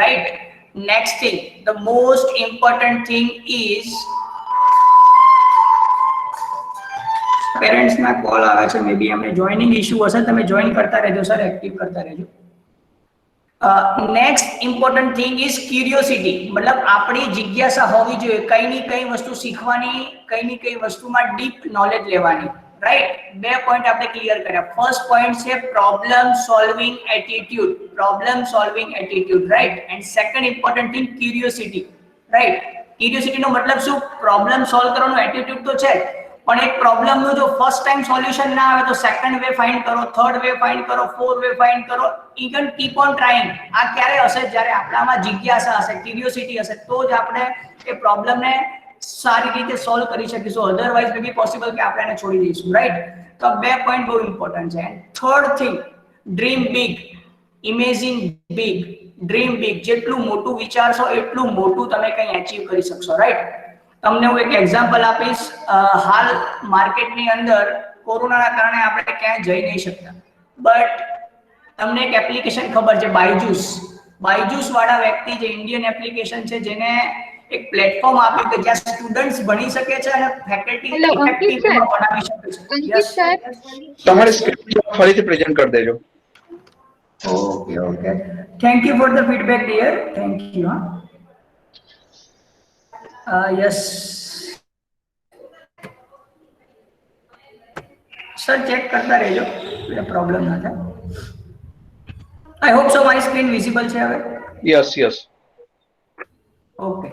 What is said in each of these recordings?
right? Next thing, the most important thing is parents ના call આવે છે, મે બી એમને જોઈનિંગ ઇશ્યુ હશે, તમે જોઈન કરતા રહેજો સર, એક્ટિવ કરતા રહેજો. Next important thing is curiosity, મતલબ આપણી જિજ્ઞાસા હોવી જોઈએ, કઈ ની કઈ વસ્તુ શીખવાની, કઈ ની કઈ વસ્તુમાં ડીપ નોલેજ લેવાની, રાઈટ? બે પોઈન્ટ આપણે ક્લિયર કર્યા. ફર્સ્ટ પોઈન્ટ છે problem solving attitude, problem solving attitude, right? And second important thing curiosity, right? Curiosity નો મતલબ શું? પ્રોબ્લેમ સોલ્વ કરવાનો એટીટ્યુડ તો છે, પણ એક પ્રોબ્લેમ નું જો ફર્સ્ટ ટાઈમ સોલ્યુશન ના આવે તો સેકન્ડ વે ફાઇન્ડ કરો, થર્ડ વે ફાઇન્ડ કરો, ફોર્થ વે ફાઇન્ડ કરો, ઇવન કીપ ઓન ટ્રાઇંગ. આ ક્યારે હશે? જ્યારે આપણામાં જિજ્ઞાસા હશે, ક્યુરિયોસિટી હશે, તો જ આપણે એ પ્રોબ્લેમને સારી રીતે સોલ્વ કરી શકીશું. અધરવાઇઝ મે બી પોસિબલ કે આપણે એને છોડી દઈશું, રાઈટ? તો બે પોઈન્ટ બહુ ઇમ્પોર્ટન્ટ છે. Third thing, dream big, imagine big, dream big. જેટલું મોટું વિચારશો એટલું મોટું તમે કંઈ અચીવ કરી શકશો, રાઈટ? તમને હું એક એક્ઝામ્પલ આપીશ. હાલ માર્કેટની અંદર કોરોનાના કારણે આપણે ક્યાંય જઈ નહીં શકતા, બટ તમને એક એપ્લિકેશન ખબર છે બાયજૂસ? બાયજૂસ વાળા વ્યક્તિ જે ઇન્ડિયન એપ્લિકેશન છે, જેને એક પ્લેટફોર્મ આપ્યું કે જ્યાં સ્ટુડન્ટ્સ ભણી શકે છે અને ફેકલ્ટી ઇફેક્ટિવમાં ભણાવી શકે છે. યસ તમારી સ્ક્રીન ફરીથી પ્રેઝન્ટ કરી દેજો. Okay okay, thank you for the feedback dear, thank you. Yes sir, check કરતા રહેજો, એટલે પ્રોબ્લેમ ના થાય. આઈ હોપ સો મારી સ્ક્રીન વિઝિબલ છે હવે. Yes yes, okay,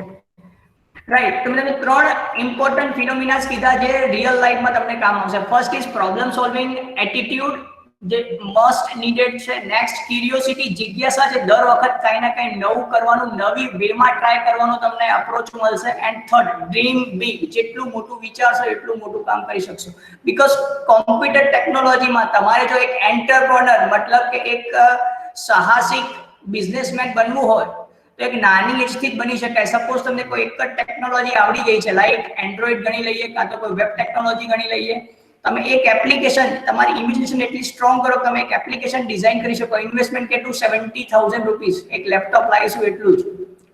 right. તો મેં ત્રણ ઇમ્પોર્ટન્ટ ફિનોમિનાસ કીધા જે રિયલ લાઈફમાં તમને કામ આવશે. First is problem solving attitude, જે મસ્ટ નીડેડ છે. નેક્સ્ટ ક્યુરિયોસિટી, જિજ્ઞાસા, જે દર વખત કંઈ ના કંઈ નવું કરવાનું, નવી વેમાં ટ્રાય કરવાનો તમને અપ્રોચ મળશે. એન્ડ થર્ડ, ડ્રીમ બિગ, જેટલું મોટું વિચારશો એટલું મોટું કામ કરી શકશો. બીકોઝ કોમ્પ્યુટર ટેકનોલોજીમાં તમારે જો એક એન્ટરપ્રેનર, મતલબ કે એક સાહસિક બિઝનેસમેન બનવું હોય તો એક નાની એજથી જ બની શકાય. સપોઝ તમને કોઈ એક જ ટેકનોલોજી આવડી ગઈ છે, લાઈક એન્ડ્રોઈડ ગણી લઈએ કાં તો કોઈ વેબ ટેકનોલોજી ગણી લઈએ, તમે એક એપ્લિકેશન, તમારી ઇમેજિનેશન એટલી સ્ટ્રોંગ કરો, તમે એક એપ્લિકેશન ડિઝાઇન કરી શકો. ઇન્વેસ્ટમેન્ટ કેટલું? 70,000 રૂપીસ. એક લેપટોપ લાવીશું એટલું જ.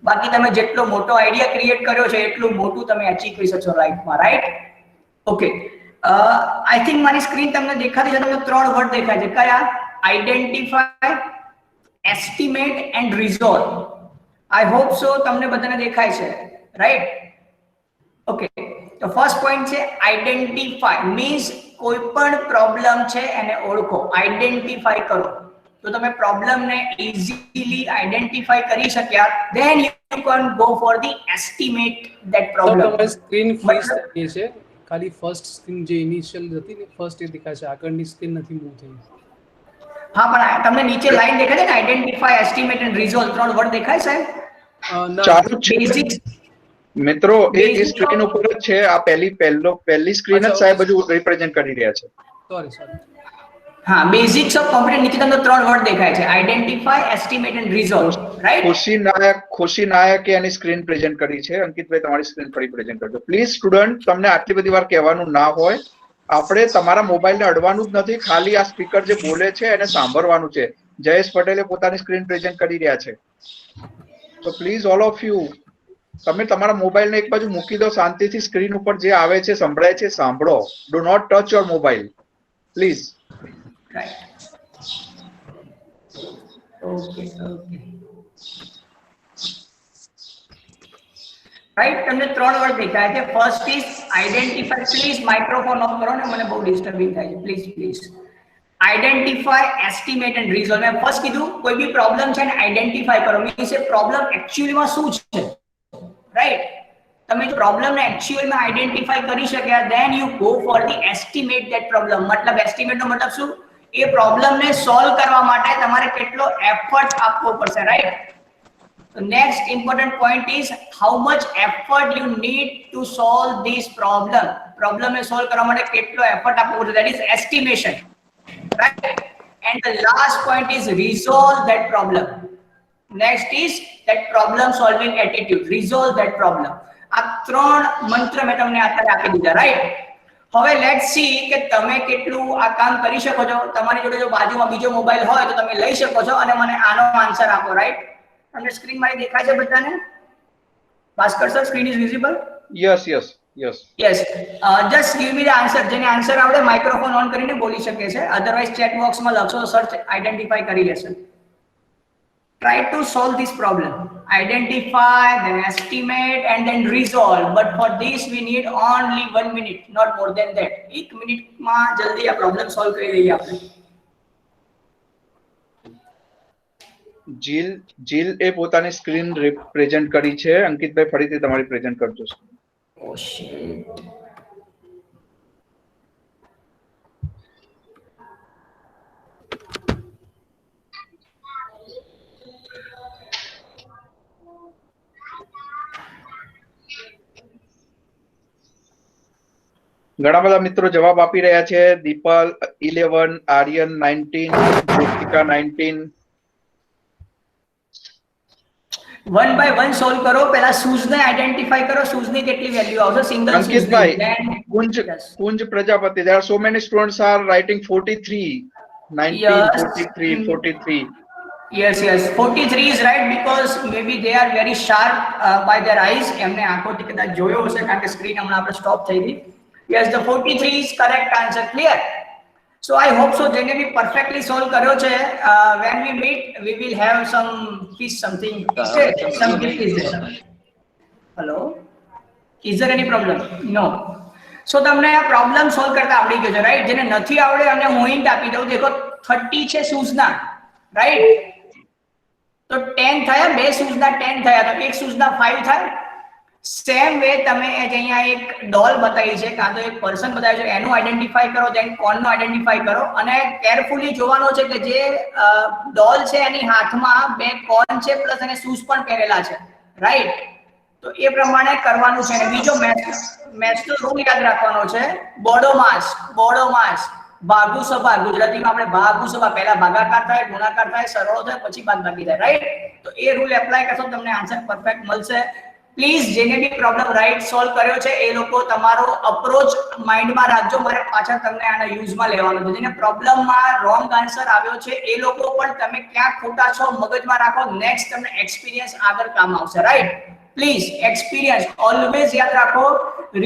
બાકી તમે જેટલો મોટો આઈડિયા ક્રિએટ કર્યો છે એટલું મોટું તમે અચીવ કરી શકશો લાઈફમાં, રાઈટ? ઓકે, આઈ થિંક મારી સ્ક્રીન તમને દેખાતી છે. તમને ત્રણ વર્ડ દેખાય છે, કયા? Identify, estimate and resolve. I hope so તમને બધાને દેખાય છે, રાઈટ? ઓકે, તો ફર્સ્ટ પોઈન્ટ છે આઈડેન્ટિફાય, મીન્સ કોઈ પણ પ્રોબ્લેમ છે એને ઓળખો, આઈડેન્ટિફાય કરો. તો તમે પ્રોબ્લેમને ઇઝીલી આઈડેન્ટિફાય કરી શક્યા, then you can go for the estimate that problem. તમારી સ્ક્રીન ફ્રીઝ થઈ છે, ખાલી ફર્સ્ટ સ્ક્રીન જે ઇનિશિયલ હતી ને ફર્સ્ટ એ દેખાય છે, આગળની સ્ક્રીન નથી મૂવ થઈ. હા, પણ તમને નીચે લાઈન દેખાય છે ને, આઈડેન્ટિફાય, એસ્ટિમેટ એન્ડ રિઝોલ્વ, ત્રણ વર્ડ દેખાય છે? ચાલુ છે બેઝિક્સ મિત્રો, એ સ્ક્રીન ઉપર જ છે. આ પહેલી સ્ક્રીન જ સાહેબ હજુ રિપ્રેઝન્ટ કરી રહ્યા છે. સોરી. હા, બેઝિક્સ ઓફ કોમ્પ્યુટર, નીચે તમને ત્રણ વર્ડ દેખાય છે, identify, estimate and resolve, right? ખુશી નાયકે એની સ્ક્રીન પ્રેઝન્ટ કરી છે. અંકિતભાઈ, તમારી સ્ક્રીન ફરી પ્રેઝન્ટ કરજો પ્લીઝ. સ્ટુડન્ટ, તમને આટલી બધી વાર કહેવાનું ના હોય. આપણે તમારા મોબાઈલને અડવાનું જ નથી, ખાલી આ સ્પીકર જે બોલે છે એને સાંભળવાનું છે. જયેશ પટેલે પોતાની સ્ક્રીન પ્રેઝન્ટ કરી રહ્યા છે, તો પ્લીઝ ઓલ ઓફ યુ, તમે તમારા મોબાઈલને એક બાજુ મૂકી દો, શાંતિથી સ્ક્રીન ઉપર જે આવે છે, સંભળાય છે, સાંભળો. Do not touch your mobile, please. Okay, right. તમને ત્રણ વર્ડ દેખાય છે. First is identify. Please microphone off કરો ને, મને બહુ ડિસ્ટર્બિંગ થાય છે, please. Identify, estimate and resolve. મેં ફર્સ્ટ કીધું કોઈ બી પ્રોબ્લેમ છે ને આઈડેન્ટિફાય કરો, મીન્સ એ પ્રોબ્લેમ એક્ચ્યુઅલીમાં શું છે, રાઈટ? તમે પ્રોબ્લેમને એક્ચ્યુઅલમાં આઈડેન્ટિફાય કરી શક્યા, then you go for the estimate that problem. મતલબ એસ્ટિમેટનો મતલબ શું? એ પ્રોબ્લેમને સોલ્વ કરવા માટે તમારે કેટલો એફર્ટ આપવો પડશે, right? So next important point is how much effort you need to solve this problem. Problem ને solve કરવા માટે કેટલો effort આપવો પડશે, that is estimation, right? And the last point is resolve that problem. Next is that problem solving attitude, resolve that problem. આ ત્રણ મંત્ર મેં તમને અત્યારે આપી દીધા, રાઈટ? હવે લેટ્સ સી કે તમે કેટલું આ કામ કરી શકો છો. તમારી જોડે જો બાજુમાં બીજો મોબાઈલ હોય તો તમે લઈ શકો છો અને મને આનો આન્સર આપો, રાઈટ? તમને સ્ક્રીન મારી દેખાય છે બધાને? Bhaskar sir, screen is visible? Yes yes yes. Yes. Just give me the answer. જેને આન્સર આવડે માઇક્રોફોન ઓન કરીને બોલી શકે છે, અધરવાઇઝ ચેટ બોક્સમાં લખશો, સર્ચ આઈડેન્ટિફાઈ કરી લેશે. Try to solve this problem. Identify, then estimate, and then resolve. But for this, we need only 1 minute, not more than that. 1 minute માં જલ્દી આ problem solve કરી લઈએ આપણે. જીલ એ પોતાની સ્ક્રીન પ્રેઝન્ટ કરી છે. અંકિતભાઈ ફરીથી તમારી પ્રેઝન્ટ કરજો. Oh shit. ઘણા બધા મિત્રો જવાબ આપી રહ્યા છે. દીપલ 11, આર્યન 19, જ્યોતિકા 19. 1 by 1 સોલ્વ કરો. પહેલા શૂઝ ને આઈડેન્ટિફાઈ કરો. શૂઝ ની કેટલી વેલ્યુ આવશે? Single shoes. Ankitbhai, Kunj Prajapati, there are so many students are writing 43, 19, Yes. 43, 43. Yes, 43 is right because maybe they are very sharp by their eyes. એમને આંખોથી કદાચ જોયો હશે કારણ કે સ્ક્રીન હમણાં આપણે સ્ટોપ થઈ ગઈ. Yes, the 43 is correct answer. Clear? So I hope so. જેને બી perfectly solve કર્યો છે, when we meet, we will have some fish something. Some gift is there. Hello? Is there any problem? No. So તમને આ problem solve કરતા આવડી ગયો છે, right? જેને નથી આવડે અને હું હિન્ટ આપી દઉં. દેખો 30 છે શૂઝના, રાઈટ? તો 10 થયા, બે શૂઝના 10 થયા, તો એક શૂઝના 5 થાય. સેમ વે તમે અહીંયા એક ડોલ બતાવી છે, કાં તો એક પર્સન બતાવ્યું છે, એનું આઈડેન્ટિફાઈ કરો, ધેન કોનનો આઈડેન્ટિફાઈ કરો, અને કેરફુલી જોવાનું છે કે જે ડોલ છે એની હાથમાં બે કોન છે પ્લસ એને શૂઝ પણ પહેરેલા છે, રાઈટ? તો એ પ્રમાણે કરવાનું છે. અને બીજો મેથ્સનો રૂલ યાદ રાખવાનો છે. બોડોમાસ, ભાગુ સભા, ગુજરાતીમાં આપણે ભાગુ સભા, પહેલા ભાગાકાર થાય, ગુણાકાર થાય, સરવાળો થાય, પછી બાદબાકી થાય, રાઈટ? તો એ રૂલ એપ્લાય કરશો તમને આન્સર પરફેક્ટ મળશે. પ્લીઝ જેને બી પ્રોબ્લેમ રાઈટ સોલ્વ કર્યો છે એ લોકો તમારો અપ્રોચ માઇન્ડમાં રાખજો. મારે પાછળ તમને આના યુઝમાં લેવાનો છે. જેને પ્રોબ્લેમમાં રોંગ આન્સર આવ્યો છે એ લોકો પણ તમે ક્યાં ખોટા છો મગજમાં રાખો. નેક્સ્ટ તમને એક્સપિરિયન્સ આગળ કામ આવશે, રાઈટ? પ્લીઝ એક્સપિરિયન્સ ઓલવેઝ યાદ રાખો.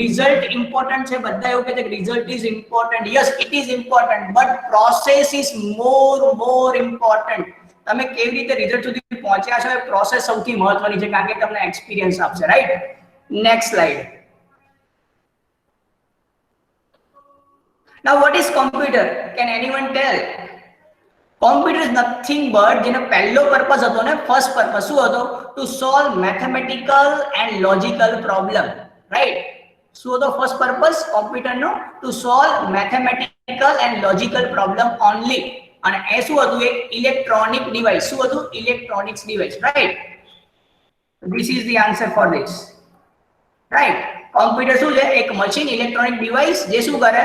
રિઝલ્ટ ઇમ્પોર્ટન્ટ છે. બધા એવું કહે છે કે result is important. Yes, it is important, but process is more important. તમે કેવી રીતે રિઝલ્ટ સુધી પહોંચ્યા છો એ પ્રોસેસ સૌથી મહત્વની છે કારણ કે તમને એક્સપિરિયન્સ આપશે, right? Next slide. Now what is computer? Can anyone tell? Computer is nothing but, જેનો પહેલો પર્પસ હતો ને, ફર્સ્ટ પર્પસ શું હતો? To solve mathematical and logical problem, right? શું હતો ફર્સ્ટ પર્પસ કોમ્પ્યુટરનો? To solve mathematical and logical problem only. અને એ શું હતું? એક ઇલેક્ટ્રોનિક ડિવાઇસ. શું હતું? Electronics device, right? This is the answer for this, right? Computer શું છે? એક મશીન, ઇલેક્ટ્રોનિક ડિવાઇસ જે શું કરે?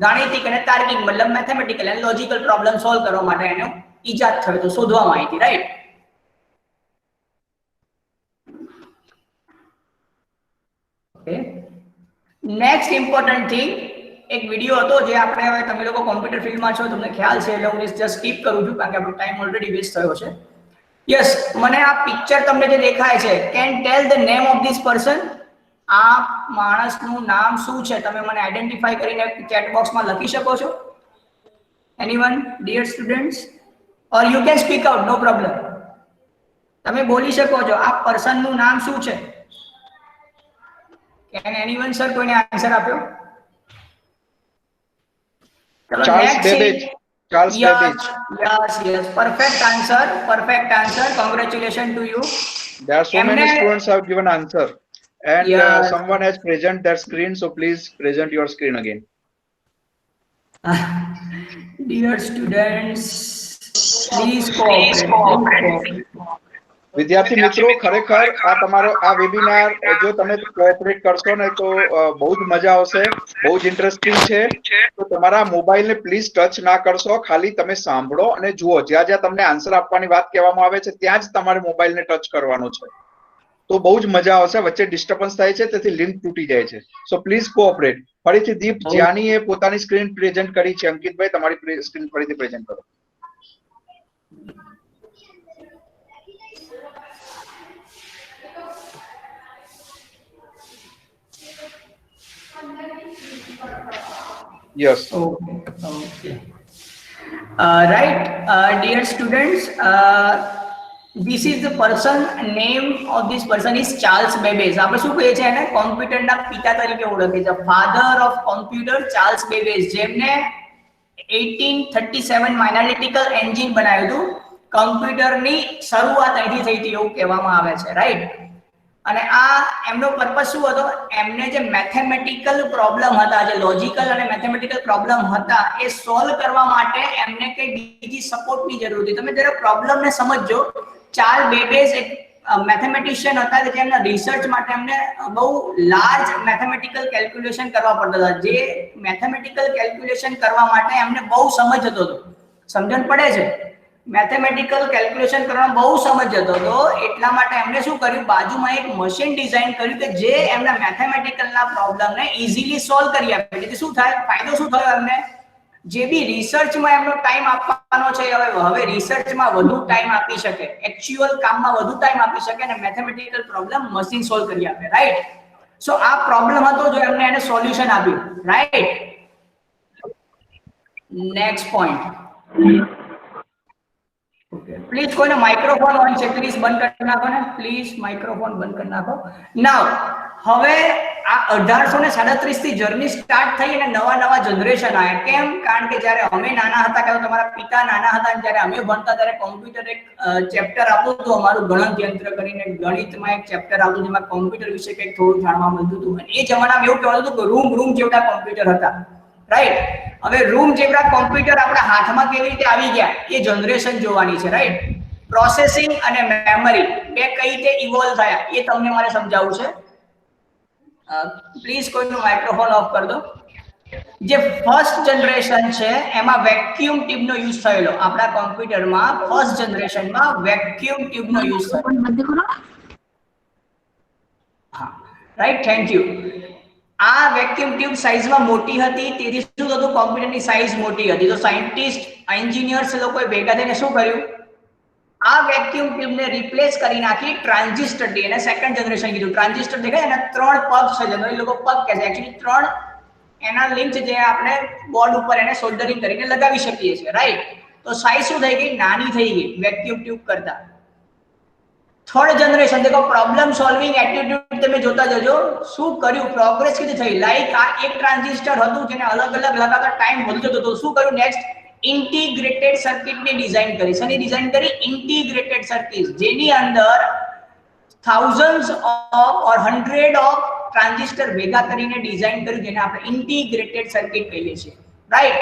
ગાણિતિક અને તાર્કિક મતલબ mathematical and logical problem solve કરવા માટે એનો ઈજાદ થયો હતો, શોધવામાં આવી હતી, right? Okay, next important thing, એક વિડિયો હતો જે આપણે હવે તમે લોકો કોમ્પ્યુટર ફિલ્ડમાં છો તમને ખ્યાલ છે એટલે હું જસ્ટ સ્કીપ કરું છું કારણ કે આપણો ટાઈમ ઓલરેડી વેસ્ટ થયો છે. યસ, મને આ પિક્ચર તમને જે દેખાય છે, can tail the name of this person? આ માણસનું નામ શું છે? તમે મને આઈડેન્ટિફાઈ કરીને ચેટ બોક્સમાં લખી શકો છો? Anyone, dear students? Or you can speak out, no problem. તમે બોલી શકો છો. આ પર્સનનું નામ શું છે? કેન એનીવન સર કોઈને આન્સર આપ્યો? Charles Babbage. Yes. Perfect answer. Congratulations to you. There are so many students have given answer, and someone has present their screen. So please present your screen again. Dear students, please cooperate. વિદ્યાર્થી મિત્રો, ખરેખર આ તમારો આ webinar જો તમે cooperate કરશો ને તો બહુ જ મજા આવશે, બહુ જ ઇન્ટરેસ્ટિંગ છે. તો તમારા મોબાઈલને પ્લીઝ ટચ ના કરશો, ખાલી તમે સાંભળો અને જુઓ. જ્યાં જ્યાં તમને આન્સર આપવાની વાત કહેવામાં આવે છે ત્યાં જ તમારે મોબાઈલને ટચ કરવાનો છે. તો બહુ જ મજા આવશે. વચ્ચે ડિસ્ટર્બન્સ થાય છે તેથી લિંક તૂટી જાય છે. So please cooperate. ફરીથી દીપ જ્ઞાનીએ પોતાની સ્ક્રીન પ્રેઝન્ટ કરી છે. અંકિતભાઈ, તમારી સ્ક્રીન ફરીથી પ્રેઝન્ટ કરો. Yes. Okay. Right, dear students, this is the person, name of this person is Charles Babbage. આપણે શું કહીએ છીએ એને કોમ્પ્યુટરના પિતા તરીકે ઓળખીએ છીએ, father of computer Charles Babbage, જેમને 1837 માં એનાલિટિકલ એન્જિન બનાવ્યું હતું. કમ્પ્યુટરની શરૂઆત અહીંથી થઈ હતી એવું કહેવામાં આવે છે, રાઈટ. અને આ એમનો પર્પસ શું હતો? એમને જે મેથેમેટિકલ પ્રોબ્લેમ હતા, જે લોજિકલ અને મેથેમેટિકલ પ્રોબ્લેમ હતા, એ સોલ્વ કરવા માટે એમને કઈ બીજી સપોર્ટની જરૂર હતી. તમે જરા પ્રોબ્લેમને સમજો. ચાર્લ્સ બેબેજ એક મેથેમેટિશિયન હતા કે જેમના રિસર્ચ માટે એમને બહુ લાર્જ મેથેમેટિકલ કેલ્ક્યુલેશન કરવા પડતા હતા. જે મેથેમેટિકલ કેલ્ક્યુલેશન કરવા માટે એમને બહુ સમજ હતો. સમજણ પડે છે? મેથેમેટિકલ કેલ્ક્યુલેશન કરવામાં બહુ સમજ હતો, તો એટલા માટે એમણે શું કર્યું, બાજુમાં એક મશીન ડિઝાઇન કર્યું કે જે એમના મેથેમેટિકલના પ્રોબ્લેમને ઇઝીલી સોલ્વ કરી આપે. એટલે શું થાય, ફાયદો શું થયો એમને? જે બી રિસર્ચમાં એમનો ટાઈમ આપવાનો છે, હવે રિસર્ચમાં વધુ ટાઈમ આપી શકે, એક્ચ્યુઅલ કામમાં વધુ ટાઈમ આપી શકે અને મેથેમેટિકલ પ્રોબ્લેમ મશીન સોલ્વ કરી આપે, રાઈટ. સો આ પ્રોબ્લેમ હતો જો એમને એને સોલ્યુશન આપ્યું, રાઈટ. Next point. પ્લીઝ કોઈને માઇક્રોફોન ઓન છે, પ્લીઝ બંધ કરી નાખો ને, પ્લીઝ માઇક્રોફોન બંધ કરી નાખો. નાઉ હવે આ 1837 થી જર્ની સ્ટાર્ટ થઈ અને નવા જનરેશન આવ્યા. કેમ? કારણ કે જ્યારે અમે નાના હતા, કે તમારા પિતા નાના હતા, જ્યારે અમે ભણતા ત્યારે કોમ્પ્યુટર એક ચેપ્ટર આવતું હતું અમારું ગણન યંત્ર કરીને, ગણિતમાં એક ચેપ્ટર આવતું જેમાં કોમ્પ્યુટર વિશે કંઈક થોડું જાણવા મળતું હતું. અને એ જમાનામાં એવું કહેવાતું હતું કે રૂમ જેવડા કોમ્પ્યુટર હતા, રાઈટ. હવે રૂમ જેવડા કોમ્પ્યુટર આપણા હાથમાં કેવી રીતે આવી ગયા એ જનરેશન જોવાની છે, રાઈટ. પ્રોસેસિંગ અને મેમરી બે કઈ રીતે ઇવોલ્વ થયા એ તમને મારે સમજાવવું છે. પ્લીઝ કોઈનું માઇક્રોફોન ઓફ કરી દો. જે ફર્સ્ટ જનરેશન છે એમાં વેક્યુમ ટ્યુબનો યુઝ થયેલો. આપણા કોમ્પ્યુટરમાં ફર્સ્ટ જનરેશનમાં વેક્યુમ ટ્યુબનો યુઝ થયેલો. હા, રાઈટ, થેન્ક યુ. આ વેક્યુમ ટ્યુબ સાઇઝમાં મોટી હતી, તેથી શું થતું, કોમ્પ્યુટરની સાઇઝ મોટી હતી. તો સાયન્ટિસ્ટ, એન્જિનિયર્સ લોકોએ ભેગા થઈને શું કર્યું, આ વેક્યુમ ટ્યુબને રિપ્લેસ કરી નાખી ટ્રાન્ઝિસ્ટરથી. એને સેકન્ડ જનરેશન કીધું. ટ્રાન્ઝિસ્ટર દેખાય એના 3 પગ છે, જેનો એ લોકો પગ કહે છે, એકચ્યુઅલી 3 એના લિંક જે આપણે બોર્ડ ઉપર એને સોલ્ડરિંગ કરીને લગાવી શકીએ છીએ, રાઈટ. તો સાઇઝ શું થઈ ગઈ, નાની થઈ ગઈ વેક્યુમ ટ્યુબ કરતા. થર્ડ જનરેશન દેખો, પ્રોબ્લેમ સોલ્વિંગ એટીટ્યુડ તમે જોતા જજો શું કર્યું, પ્રોગ્રેસ કેવી થઈ. લાઈક આ એક ટ્રાન્ઝિસ્ટર હતું જેને અલગ લગાવતા ટાઈમ વધુ જતો હતો. શું કર્યું નેક્સ્ટ, ઇન્ટિગ્રેટેડ સર્કિટની ડિઝાઇન કરી. શેની ડિઝાઇન કરી? ઇન્ટિગ્રેટેડ સર્કિટ, જેની અંદર thousands of or hundred of transistor ભેગા કરીને ડિઝાઇન કર્યું, જેને આપણે ઇન્ટિગ્રેટેડ સર્કિટ કહીએ છીએ, રાઈટ.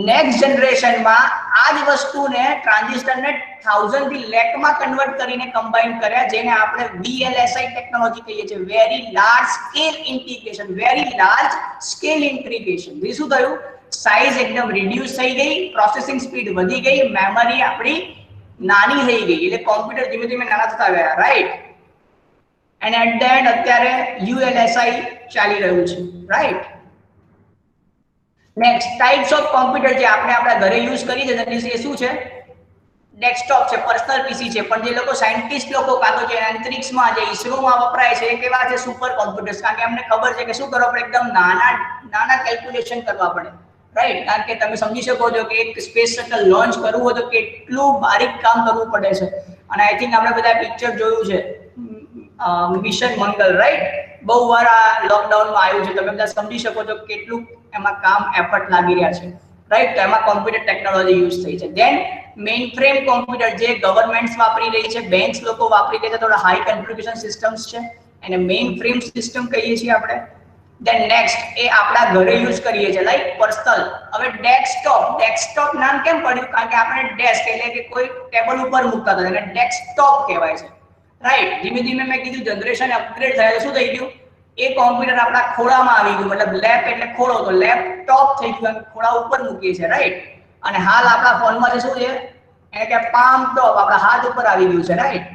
નેક્સ્ટ જનરેશનમાં આ જ વસ્તુને ટ્રાન્ઝિસ્ટરને 1000 થી લેખમાં કન્વર્ટ કરીને કમ્બાઈન કર્યા, જેને આપણે VLSI ટેકનોલોજી કહીએ છીએ, very large scale integration. Very large scale integration. એ શું થયું, સાઇઝ એકદમ રિડ્યુસ થઈ ગઈ, પ્રોસેસિંગ સ્પીડ વધી ગઈ, મેમરી આપણી નાની થઈ ગઈ, એટલે કોમ્પ્યુટર ધીમે ધીમે નાના થતા ગયા, right. And at the end અત્યારે ULSI ચાલી રહ્યું છે, right. Next types of computer જે આપણે આપણા ઘરે યુઝ કરીએ છીએ, એ શું છે? ડેસ્કટોપ છે, પર્સનલ પીસી છે. પણ જે લોકો સાયન્ટિસ્ટ લોકો કાં તો જે અંતરિક્ષમાં, જે ઇસરોમાં વપરાય છે, એ કેવા છે? Super computers. કારણ કે અમને ખબર છે કે શું કરવા પડે, એકદમ નાના કેલ્ક્યુલેશન કરવા પડે, રાઈટ. કારણ કે તમે સમજી શકો છો કે એક સ્પેસ શટલ લોન્ચ કરવું હોય તો કેટલું બારીક કામ કરવું પડે છે. અને આઈ થિંક આપણે બધા પિક્ચર જોયું છે, મિશન મંગલ, રાઈટ. બહુ વાર આ લોકડાઉનમાં આવ્યું છે, તમે બધા સમજી શકો છો કેટલું એમાં કામ એફર્ટ લાગી રહ્યા છે, રાઈટ. તો એમાં કોમ્પ્યુટર ટેકનોલોજી યુઝ થઈ છે. ધેન મેઇન ફ્રેમ કોમ્પ્યુટર, જે ગવર્મેન્ટ્સ વાપરી રહી છે, બેંક્સ લોકો વાપરી રહી છે, થોડા હાઈ કોન્ફિગરેશન સિસ્ટમ્સ છે, એને મેઇન ફ્રેમ સિસ્ટમ કહીએ છીએ આપણે. ધેન નેક્સ્ટ એ આપણા ઘરે યુઝ કરીએ છીએ, લાઈક પર્સનલ. હવે ડેસ્કટોપ નામ કેમ પડ્યું? કારણ કે આપણે ડેસ્ક એટલે કે કોઈ ટેબલ ઉપર મૂકતા હતા, એને ડેસ્કટોપ કહેવાય છે, રાઈટ. ધીમે ધીમે મેં કીધું જનરેશન અપગ્રેડ થાય, શું થઈ ગયું, એ કોમ્પ્યુટર આપણા ખોળામાં આવી ગયું. મતલબ લેપ એટલે ખોળો, તો લેપટોપ થઈ ગયું, ખોળા ઉપર મૂકીએ છીએ, રાઈટ. અને હાલ આપણા ફોનમાં જે શું છે, એને કે પામ ટોપ, આપણા હાથ ઉપર આવી ગયું છે, રાઈટ.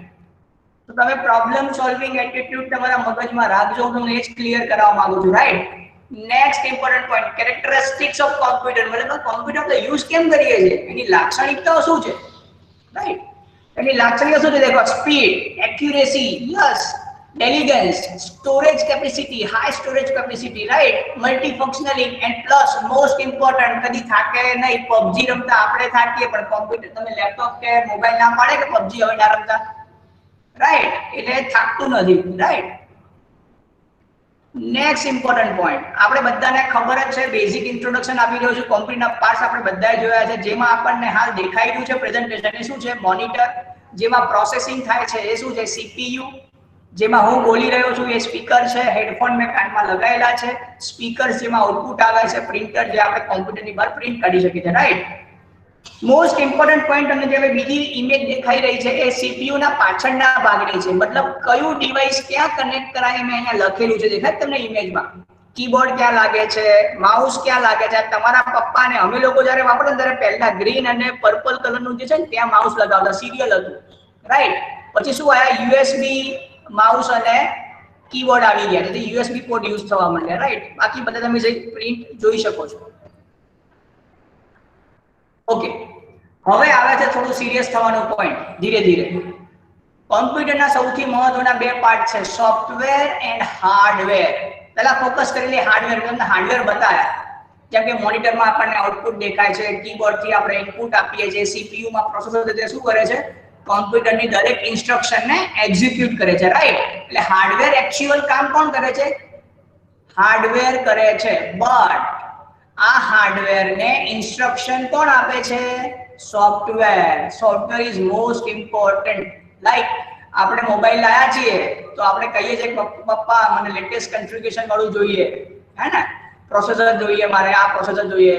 તો તમે પ્રોબ્લેમ સોલ્વિંગ એટીટ્યુડ તમારા મગજમાં રાખજો, હું તમને એ જ ક્લિયર કરવા માંગુ છું, right. Next important point, characteristics of computer. મતલબ કોમ્પ્યુટર આપણે યુઝ કેમ કરીએ છીએ, એની લાક્ષણિકતાઓ શું છે, રાઈટ. એની લાક્ષણિકતા શું છે? દેખો, speed, accuracy, yes, elegance, storage capacity, high storage capacity, right? Multifunctioning and plus most important કદી થાકે નહીં. PUBG રમતા આપણે થાકીએ પણ કોમ્પ્યુટર તમે લેપટોપ કે મોબાઈલ ના પાડે કે PUBG હવે ના રમતા, રાઈટ? એટલે થાકતું નથી, રાઈટ? નેક્સ્ટ ઇમ્પોર્ટન્ટ પોઈન્ટ, આપણે બધાને ખબર જ છે, બેઝિક ઇન્ટ્રોડક્શન આપી રહ્યો છું. કોમ્પ્યુટરના પાર્ટ્સ આપણે બધાએ જોયા છે. જેમાં આપણને હાલ દેખાઈ રહ્યું છે પ્રેઝન્ટેશન એ શું છે? મોનિટર. જેમાં પ્રોસેસિંગ થાય છે એ શું છે? CPU. જેમાં હું બોલી રહ્યો છું એ સ્પીકર છે. હેડફોન મેં કાનમાં લગાવેલા છે. સ્પીકર્સ જેમાં આઉટપુટ આવે છે. પ્રિન્ટર જે આપણે કોમ્પ્યુટરની બહાર પ્રિન્ટ કરી શકીએ છીએ, રાઈટ? મોસ્ટ ઇમ્પોર્ટન્ટ પોઈન્ટ તમને જે બીજી ઇમેજ દેખાઈ રહી છે એ CPU ના પાછળના ભાગની છે. મતલબ કયું ડિવાઇસ ક્યાં કનેક્ટ કરાય મેં અહીંયા લખેલું છે, દેખાય તમને ઇમેજમાં? કીબોર્ડ ક્યાં લાગે છે, માઉસ ક્યાં લાગે છે. તમારા પપ્પાને અમે લોકો જ્યારે વાપરતા ત્યારે પહેલા ગ્રીન અને પર્પલ કલરનું જે છે ને ત્યાં માઉસ લગાવતા, સિરિયલ હતું, રાઈટ? પછી શું આયા? USB માઉસ અને કીબોર્ડ આવી ગયા, એટલે USB પોર્ટ યુઝ થવા માંડ્યા, રાઈટ? બાકી બધા તમે જે પ્રિન્ટ જોઈ શકો છો. ઓકે, હવે આવે છે થોડું સિરિયસ થવાનો પોઈન્ટ. ધીરે ધીરે કોમ્પ્યુટરના સૌથી મહત્વના બે પાર્ટ છે, સોફ્ટવેર એન્ડ હાર્ડવેર. પહેલા ફોકસ કરી લે હાર્ડવેર. તમને હાર્ડવેર બતાવ્યા, જેમ કે મોનિટરમાં આપણને આઉટપુટ દેખાય છે, કીબોર્ડથી આપણે ઇનપુટ આપીએ છીએ, CPU માં પ્રોસેસર તે શું કરે છે? કોમ્પ્યુટરની દરેક ઇન્સ્ટ્રક્શનને એક્ઝિક્યુટ કરે છે, રાઈટ? એટલે હાર્ડવેર એક્ચ્યુઅલ કામ કોણ કરે છે? હાર્ડવેર કરે છે. બટ આ હાર્ડવેરને ઇન્સ્ટ્રક્શન કોણ આપે છે? Software. Software is most important. Like આપણે મોબાઈલ લાયા છીએ તો આપણે કહીએ છીએ કે પપ્પા મને લેટેસ્ટ કન્ફિગ્યુરેશન વાળું જોઈએ, હે ને? પ્રોસેસર જોઈએ, મારે આ પ્રોસેસર જોઈએ,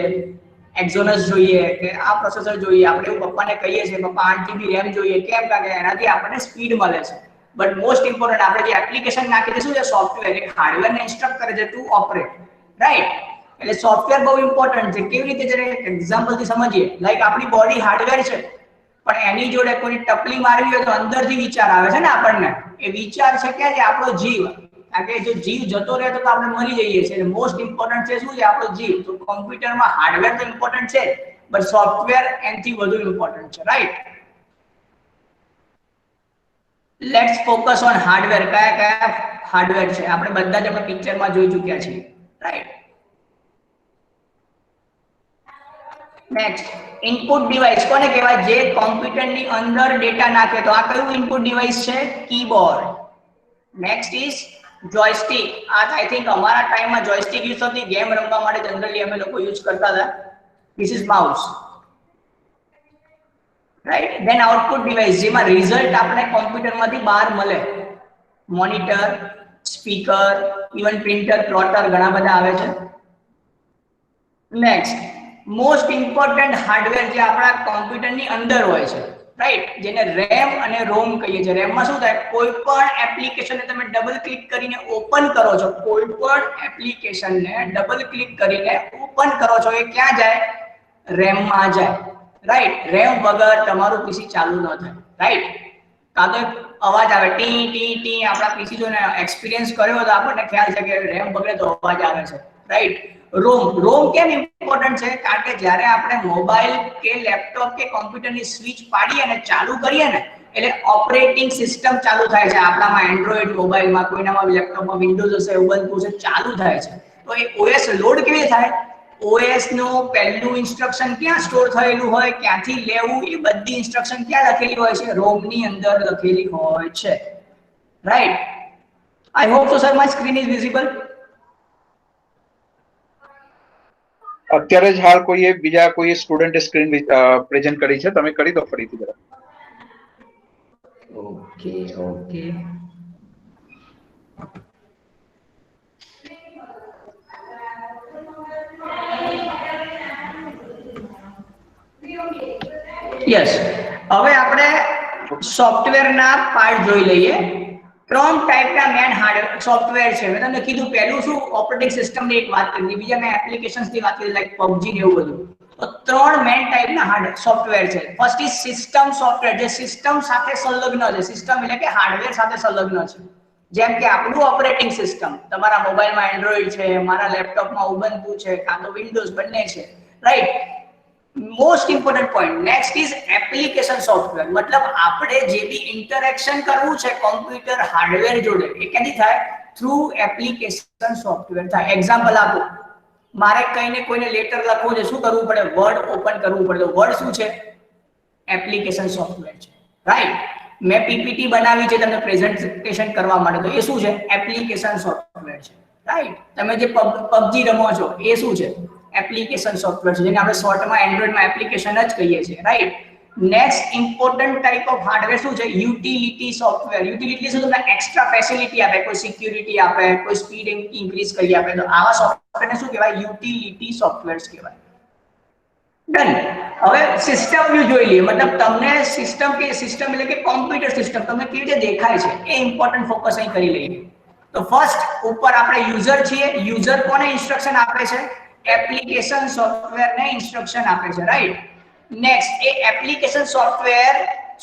એક્ઝોનસ જોઈએ કે આ પ્રોસેસર જોઈએ. આપણે પપ્પાને કહીએ છીએ પપ્પા 8 GB RAM જોઈએ. કેમ? કારણ કે એનાથી આપણને સ્પીડ મળે છે. બટ મોસ્ટ ઇમ્પોર્ટન્ટ આપણે જે એપ્લિકેશન નાખીએ છીએ શું છે? સોફ્ટવેર. એક હાર્ડવેરને ઇન્સ્ટ્રક્ટ કરે છે ટુ ઓપરેટ, રાઈટ? એટલે સોફ્ટવેર બહુ ઇમ્પોર્ટન્ટ છે. કેવી રીતે? જ્યારે એક્ઝામ્પલથી સમજીએ, લાઈક આપણી બોડી હાર્ડવેર છે પણ એની જોડે કોઈ ટપલી મારવી હોય તો અંદરથી વિચાર આવે છે ને આપણને. એ વિચાર છે કે આપણો જીવ. કારણ કે જો જીવ જતો રહે તો આપણે મરી જઈએ છીએ. મોસ્ટ ઇમ્પોર્ટન્ટ છે શું છે? આપણો જીવ. તો કોમ્પ્યુટરમાં હાર્ડવેર તો ઇમ્પોર્ટન્ટ છે બટ સોફ્ટવેર એનાથી વધુ ઇમ્પોર્ટન્ટ છે, right? Let's focus on hardware. કયા કયા હાર્ડવેર છે? આપણે બધા જ આપણે પિક્ચરમાં જોઈ ચૂક્યા છીએ, રાઈટ? નેક્સ્ટ, ઇનપુટ ડિવાઇસ કોને કહેવાય? જે કોમ્પ્યુટરની અંદર ડેટા નાખે. તો આ કયું ઇનપુટ ડિવાઇસ છે? કીબોર્ડ. Next is જોયસ્ટિક. આ આઈ થિંક અમારા ટાઈમમાં જોયસ્ટિક યુઝ થતી, ગેમ રમવા માટે જનરલી અમે લોકો યુઝ કરતા હતા. This is mouse, right? Then output device, જેમાં રિઝલ્ટ આપણે કોમ્પ્યુટરમાંથી બહાર મળે. Monitor, speaker, even printer, plotter, ઘણા બધા આવે છે. નેક્સ્ટ, મોસ્ટ ઇમ્પોર્ટન્ટ હાર્ડવેર જે આપણા કોમ્પ્યુટરની અંદર હોય છે, રાઈટ? જેને રેમ અને રોમ કહીએ છીએ. રેમમાં શું થાય? કોઈ પણ એપ્લિકેશનને તમે ડબલ ક્લિક કરીને ઓપન કરો છો, કોઈ પણ એપ્લિકેશનને ડબલ ક્લિક કરીને ઓપન કરો છો, એ ક્યાં જાય? રેમમાં જાય, રાઈટ? રેમ વગર તમારું પીસી ચાલુ ન થાય, રાઈટ? કાં તો અવાજ આવે ટી ટી ટી. આપણા પીસી જોને એક્સપિરિયન્સ કર્યો તો આપણને ખ્યાલ છે કે રેમ બગડે તો અવાજ આવે છે, રાઈટ? રોમ કેમ ઇમ્પોર્ટન્ટ છે? કારણ કે જ્યારે આપણે મોબાઈલ કે લેપટોપ કે કોમ્પ્યુટરની સ્વિચ પાડીએ અને ચાલુ કરીએ ને એટલે ઓપરેટિંગ સિસ્ટમ ચાલુ થાય છે. આપણામાં એન્ડ્રોઈડ મોબાઈલમાં, કોઈનામાં લેપટોપમાં વિન્ડોઝ હશે, ઉબુન્ટુ હશે, ચાલુ થાય છે. તો એ ઓએસ લોડ કેવી થાય? ઓએસ નું પહેલું ઇન્સ્ટ્રક્શન ક્યાં સ્ટોર થયેલું હોય, ક્યાંથી લેવું, એ બધી ઇન્સ્ટ્રક્શન ક્યાં લખેલી હોય છે? રોમની અંદર લખેલી હોય છે, right? I hope so sir my screen is visible. અત્યારે જ હાલ કોઈએ બીજા કોઈ સ્ટુડન્ટે સ્ક્રીન પ્રેઝન્ટ કરી છે, તમે કરી દો ફરીથી જરા. Okay okay, yes. હવે આપણે સોફ્ટવેરના પાર્ટ જોઈ લઈએ. 3 ટાઈપના મેન હાર્ડવેર સોફ્ટવેર છે. મેં તમને કીધું પહેલું શું? ઓપરેટિંગ સિસ્ટમની એક વાત કરી, બીજા મેં એપ્લિકેશન્સની વાત કરી, લાઈક PUBG ને એવું બધું. તો 3 મેન ટાઈપના હાર્ડ સોફ્ટવેર છે. ફર્સ્ટ ઇઝ સિસ્ટમ સોફ્ટવેર, જે સિસ્ટમ સાથે સંલગ્ન છે. સિસ્ટમ એટલે કે હાર્ડવેર સાથે સંલગ્ન છે. જેમ કે આપણું ઓપરેટિંગ સિસ્ટમ, તમારા મોબાઈલમાં એન્ડ્રોઈડ છે, મારા લેપટોપમાં ઉબુન્ટુ છે, કાં તો વિન્ડોઝ, બંને છે, right? Most important point next is application software. મતલબ આપણે જે બી ઇન્ટરેક્શન કરવું છે કોમ્પ્યુટર હાર્ડવેર જોડે એ ક્યાંથી થાય? થ્રુ એપ્લિકેશન સોફ્ટવેર થાય. એક્ઝામ્પલ આપો, મારે કઈને કોઈને લેટર લખવું છે, શું કરવું પડે? વર્ડ ઓપન કરવું પડે. વર્ડ શું છે? એપ્લિકેશન સોફ્ટવેર છે, રાઈટ? મેં પીપીટી બનાવી છે તમને પ્રેઝન્ટેશન કરવા માટે, તો એ શું છે? એપ્લિકેશન સોફ્ટવેર છે, રાઈટ? તમે જે પબજી રમો છો એ શું છે? એપ્લિકેશન સોફ્ટવેર છે, જેને આપણે શોર્ટમાં એન્ડ્રોઇડમાં એપ્લિકેશન જ કહીએ છીએ, right? Next important type of hardware શું છે? Utility software. યુટિલિટી શું? તમને એક્સ્ટ્રા ફેસિલિટી આપે, કોઈ સિક્યુરિટી આપે, કોઈ સ્પીડ ઇન્ક્રીઝ કરી આપે, તો આવા સોફ્ટવેરને શું કહેવાય? યુટિલિટી સોફ્ટવેર્સ કહેવાય. ડન. હવે સિસ્ટમ વ્યૂ જોઈ લઈએ. મતલબ તમને સિસ્ટમ એટલે કે કોમ્પ્યુટર સિસ્ટમ તમને કેવી રીતે દેખાય છે એ ઇમ્પોર્ટન્ટ ફોકસ અહીં કરી લઈએ. તો ફર્સ્ટ ઉપર આપણે યુઝર છીએ. યુઝર કોને ઇન્સ્ટ્રક્શન આપે છે? એપ્લિકેશન સોફ્ટવેરને ઇન્સ્ટ્રક્શન આપે છે, રાઈટ? નેક્સ્ટ એ એપ્લિકેશન સોફ્ટવેર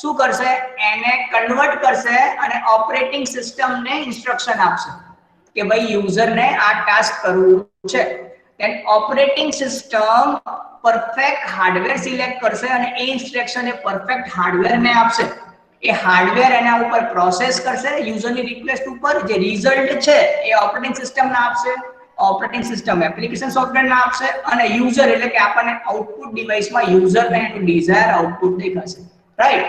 શું કરશે? એને કન્વર્ટ કરશે અને ઓપરેટિંગ સિસ્ટમને ઇન્સ્ટ્રક્શન આપશે કે ભાઈ યુઝરને આ ટાસ્ક કરવું છે. then operating system perfect hardware select કરશે અને એ ઇન્સ્ટ્રક્શન એ પરફેક્ટ હાર્ડવેર ને આપશે. એ હાર્ડવેર એના ઉપર પ્રોસેસ કરશે યુઝરની રિક્વેસ્ટ ઉપર. જે રિઝલ્ટ છે એ ઓપરેટિંગ સિસ્ટમ ને આપશે, ઓપરેટિંગ સિસ્ટમ એપ્લિકેશન સોફ્ટવેર ને આપશે, અને યુઝર એટલે કે આપણને આઉટપુટ ડિવાઇસમાં યુઝર ને એનું ડિઝાયર આઉટપુટ દેખાશે, right?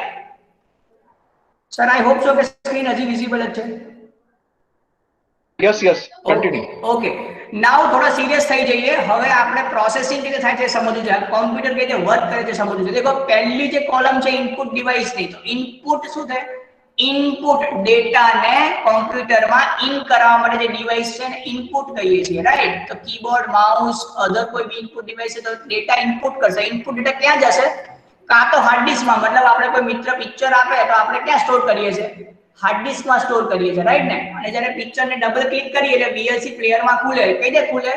Sir I hope so કે સ્ક્રીન હજી વિઝિબલ જ છે. Yes continue. ઓકે, નાઉ થોડા સિરિયસ થઈ જઈએ. હવે આપણે પ્રોસેસિંગ કેવી થાય છે સમજવું છે, કોમ્પ્યુટર કેવી રીતે વર્ક કરે છે સમજવું છે. દેખો પહેલી જે કોલમ છે ઇનપુટ ડિવાઇસ ની, તો ઇનપુટ શું થાય? ઇનપુટ ડેટાને કોમ્પ્યુટરમાં ઇન કરવા માટે જે ડિવાઇસ છે ને ઇનપુટ કહીએ છીએ, રાઈટ? તો કીબોર્ડ, માઉસ, અધર કોઈ બી ઇનપુટ ડિવાઇસ છે તો ડેટા ઇનપુટ કરશે. ઇનપુટ ડેટા ક્યાં જશે? કાં તો હાર્ડ ડિસ્કમાં. મતલબ આપણે કોઈ મિત્ર પિક્ચર આપે તો આપણે ક્યાં સ્ટોર કરીએ છીએ? હાર્ડ ડિસ્કમાં સ્ટોર કરીએ છીએ, રાઈટ ને? અને જ્યારે પિક્ચરને ડબલ ક્લિક કરીએ એટલે VLC પ્લેયરમાં ખુલે. કઈ દે ખુલે?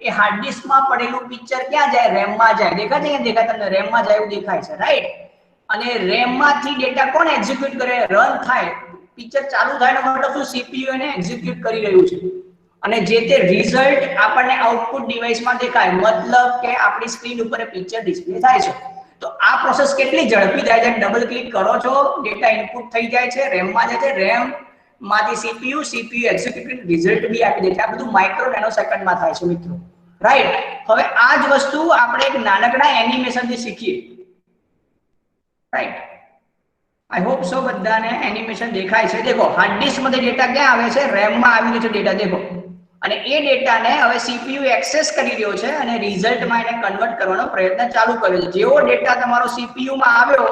એ હાર્ડ ડિસ્કમાં પડેલું પિક્ચર ક્યાં જાય? રેમમાં જાય. દેખાય છે? દેખાય તમને? રેમમાં જાય એવું દેખાય છે, રાઈટ? અને રેમમાંથી ડેટા કોણ એક્ઝિક્યુટ કરે? રન થાય. પિક્ચર ચાલુ થાય એનો મતલબ શું? CPU એને એક્ઝિક્યુટ કરી રહ્યું છે. અને જે તે રિઝલ્ટ આપણને આઉટપુટ ડિવાઇસમાં દેખાય, મતલબ કે આપણી સ્ક્રીન ઉપર પિક્ચર ડિસ્પ્લે થાય છે. તો આ પ્રોસેસ કેટલી ઝડપી થાય છે? ડબલ ક્લિક કરો છો, ડેટા ઇનપુટ થઈ જાય છે, રેમમાં જાય છે, રેમ માંથી CPU એક્ઝિક્યુટ રિઝલ્ટ બી આપી દે છે. આ બધું માઇક્રો નેનો સેકન્ડમાં થાય છે મિત્રો, રાઈટ? હવે આ જ વસ્તુ આપણે એક નાનકડા એનિમેશનથી શીખીએ, રાઈટ? આઈ હોપ સો બધાને એનિમેશન દેખાય છે. દેખો હાર્ડ ડિસ્કમાંથી ડેટા ક્યાં આવે છે? રેમમાં આવી રહ્યો છે ડેટા, દેખો. અને એ ડેટાને હવે CPU એક્સેસ કરી રહ્યો છે અને રિઝલ્ટમાં એને કન્વર્ટ કરવાનો પ્રયત્ન ચાલુ કર્યો છે. જેવો ડેટા તમારો CPU માં આવ્યો,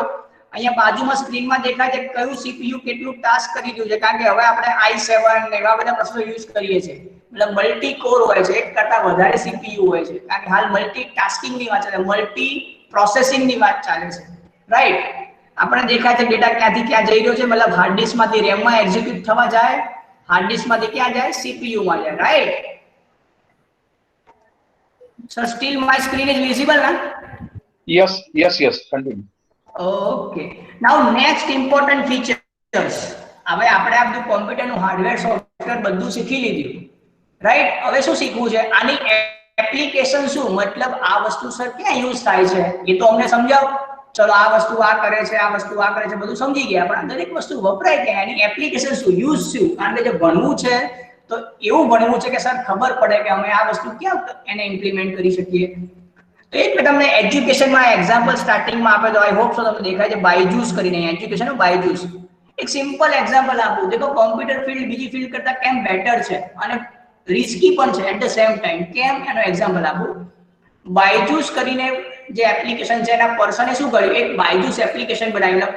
અહીંયા બાજુમાં સ્ક્રીનમાં દેખાય છે કયું CPU કેટલું ટાસ્ક કરી રહ્યું છે. કારણ કે હવે આપણે i7 ને એવા બધા પ્રોસેસર યુઝ કરીએ છીએ, મતલબ મલ્ટી કોર હોય છે, એક કરતા વધારે CPU હોય છે. કારણ કે હાલ મલ્ટી ટાસ્કિંગ ની વાત ચાલે, મલ્ટી પ્રોસેસિંગ ની વાત ચાલે છે, રાઈટ? આપણે દેખાય છે ડેટા ક્યાંથી ક્યાં જઈ રહ્યો છે, મતલબ હાર્ડ ડિસ્કમાંથી રેમમાં એક્ઝિક્યુટ થવા જાય, હાર્ડ ડિસ્કમાંથી ક્યાં જાય? CPU માં જાય, right? So still my screen is visible na? Yes, continue. Okay, now next important features. હવે આપણે આ બધું કોમ્પ્યુટરનું હાર્ડવેર સોફ્ટવેર બધું શીખી લીધું, રાઈટ? હવે શું શીખવું છે? આની એપ્લિકેશન શું, મતલબ આ વસ્તુ સર ક્યાં યુઝ થાય છે એ તો અમને સમજાવો. ચલો આ વસ્તુ આ કરે છે, આ વસ્તુ આ કરે છે, બધું સમજી ગયા, પણ દરેક વસ્તુ વપરાય કે એની એપ્લિકેશન શું, યુઝ શું? કારણ કે જે ભણવું છે તો એવું ભણવું છે કે સર ખબર પડે કે અમે આ વસ્તુ ક્યાં એને ઇમ્પ્લિમેન્ટ કરી શકીએ. તો એક મેં તમને એજ્યુકેશનમાં એક્ઝામ્પલ સ્ટાર્ટિંગમાં આપે તો આઈ હોપ સો તમને દેખાય છે બાયજૂસ કરીને. એજ્યુકેશન બાયજૂસ એક સિમ્પલ એક્ઝામ્પલ આપું. દેખો કોમ્પ્યુટર ફિલ્ડ બીજી ફિલ્ડ કરતા કેમ બેટર છે અને રિસ્કી પણ છે એટ ધ સેમ ટાઈમ. કેમ? એનો એક્ઝામ્પલ આપું. બાયજૂસ કરીને જે એપ્લિકેશન છે એના પર્સને શું કર્યું? એક બાયજૂસ એપ્લિકેશન બનાવ્યું.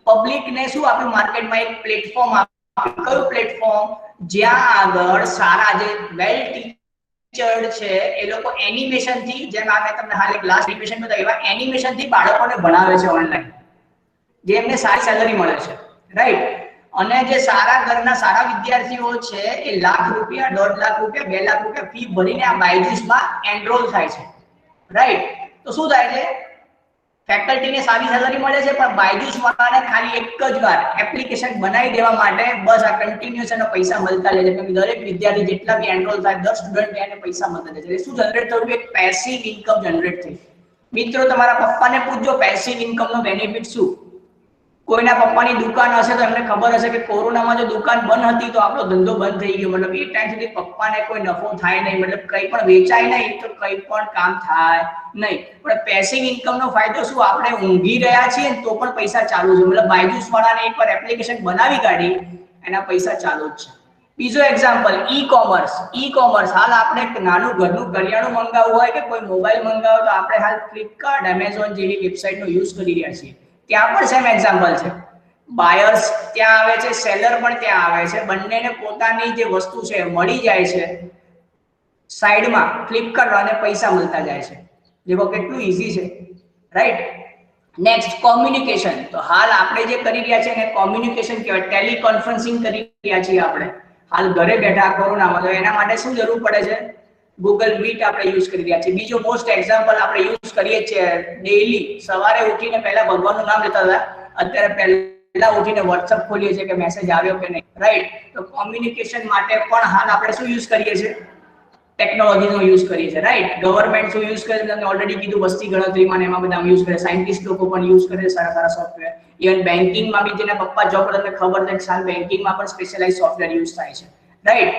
પબ્લિકને શું આપ્યું? માર્કેટમાં એક પ્લેટફોર્મ આપ્યું. કયું પ્લેટફોર્મ? જ્યાં આગળ સારા જે વેલ ટીચર્ડ છે એ લોકો એનિમેશન થી, જેમ મેં તમને હાલ એક લાસ્ટ એનિમેશન બતાવ્યું, એવા એનિમેશન થી બાળકોને ભણાવે છે ઓનલાઈન, જે એમને સારી સેલરી મળે છે, રાઈટ? અને જે સારા ઘરના સારા વિદ્યાર્થીઓ છે એ લાખ રૂપિયા, 1.5 લાખ રૂપિયા, 2 લાખ રૂપિયા ફી ભરીને આ બાયજૂસમાં એનરોલ થાય છે, રાઈટ? તો શું થાય છે? ફેકલ્ટીને સારી સેલરી મળે છે, પણ બાયજૂસ વાળાને ખાલી એક જ વાર એપ્લિકેશન બનાવી દેવા માટે બસ આ કન્ટિન્યુઅસ એનો પૈસા મળતા રહે છે. કેમ કે દરેક વિદ્યાર્થી જેટલા બી એનરોલ થાય, 10 સ્ટુડન્ટ એને પૈસા મળતા રહે છે. શું જનરેટ થયું? એક પેસિવ ઇન્કમ જનરેટ થઈ, મિત્રો તમારા પપ્પાને પૂછજો પેસિવ ઇન્કમ નો બેનિફિટ શું. કોઈના પપ્પાની દુકાન હશે તો એમને ખબર હશે કે કોરોનામાં જો દુકાન બંધ હતી તો આપણો ધંધો બંધ થઈ ગયો, મતલબ એ ટાઈમ સુધી પપ્પાને કોઈ નફો થાય નહીં, મતલબ કંઈ પણ વેચાય નહીં તો કંઈ પણ કામ થાય નહીં. પણ પેસિવ ઇન્કમ નો ફાયદો શું, આપણે ઊંઘી રહ્યા છીએ તો પણ પૈસા ચાલુ છે, મતલબ બાયજુસ વાળાને એકવાર એપ્લિકેશન બનાવી કાઢી એના પૈસા ચાલુ જ છે. બીજો એક્ઝામ્પલ ઈ કોમર્સ. હાલ આપણે નાનું ઘરનું કરિયાણું મંગાવવું હોય કે કોઈ મોબાઈલ મંગાવો તો આપણે હાલ ફ્લિપકાર્ટ, એમેઝોન જેવી વેબસાઇટનો યુઝ કરી રહ્યા છીએ. ત્યાં પણ સેમ એક્ઝામ્પલ છે, બાયર્સ ત્યાં આવે છે, સેલર પણ ત્યાં આવે છે, બંનેને પોતાની જે વસ્તુ છે મળી જાય છે, સાઈડમાં ફ્લિપકાર્ટ વાળાને પૈસા મળતા જાય છે. દેખો કેટલું ઈઝી છે, રાઈટ. Next communication. તો હાલ આપણે જે કરી રહ્યા છે એને કોમ્યુનિકેશન કહેવાય, ટેલિકોન્ફરન્સિંગ કરી રહ્યા છીએ આપણે હાલ ઘરે બેઠા કોરોનામાં. તો એના માટે શું જરૂર પડે છે, ગૂગલ મીટ આપણે યુઝ કરી રહ્યા છીએ. બીજો મોસ્ટ એક્ઝામ્પલ આપણે યુઝ કરીએ છીએ ડેઈલી, સવારે ઉઠીને પહેલા ભગવાનનું નામ લેતા હતા, અત્યારે પહેલા ઉઠીને વોટ્સઅપ ખોલીએ છીએ કે મેસેજ આવ્યો કે નહીં, રાઈટ. તો કોમ્યુનિકેશન માટે પણ હાલ આપણે શું યુઝ કરીએ છીએ, ટેકનોલોજીનો યુઝ કરીએ છીએ, રાઈટ. ગવર્મેન્ટ શું યુઝ કરે છે તમને ઓલરેડી કીધું, વસ્તી ગણતરીમાં એમાં બધા યુઝ કરે, સાયન્ટિસ્ટ લોકો પણ યુઝ કરે સારા સારા સોફ્ટવેર. ઇવન બેન્કિંગમાં બી જેના પપ્પા જોબ કરે તમને ખબર છે કે સાલ બેન્કિંગમાં પણ સ્પેશિયલાઇઝ સોફ્ટવેર યુઝ થાય છે, રાઈટ.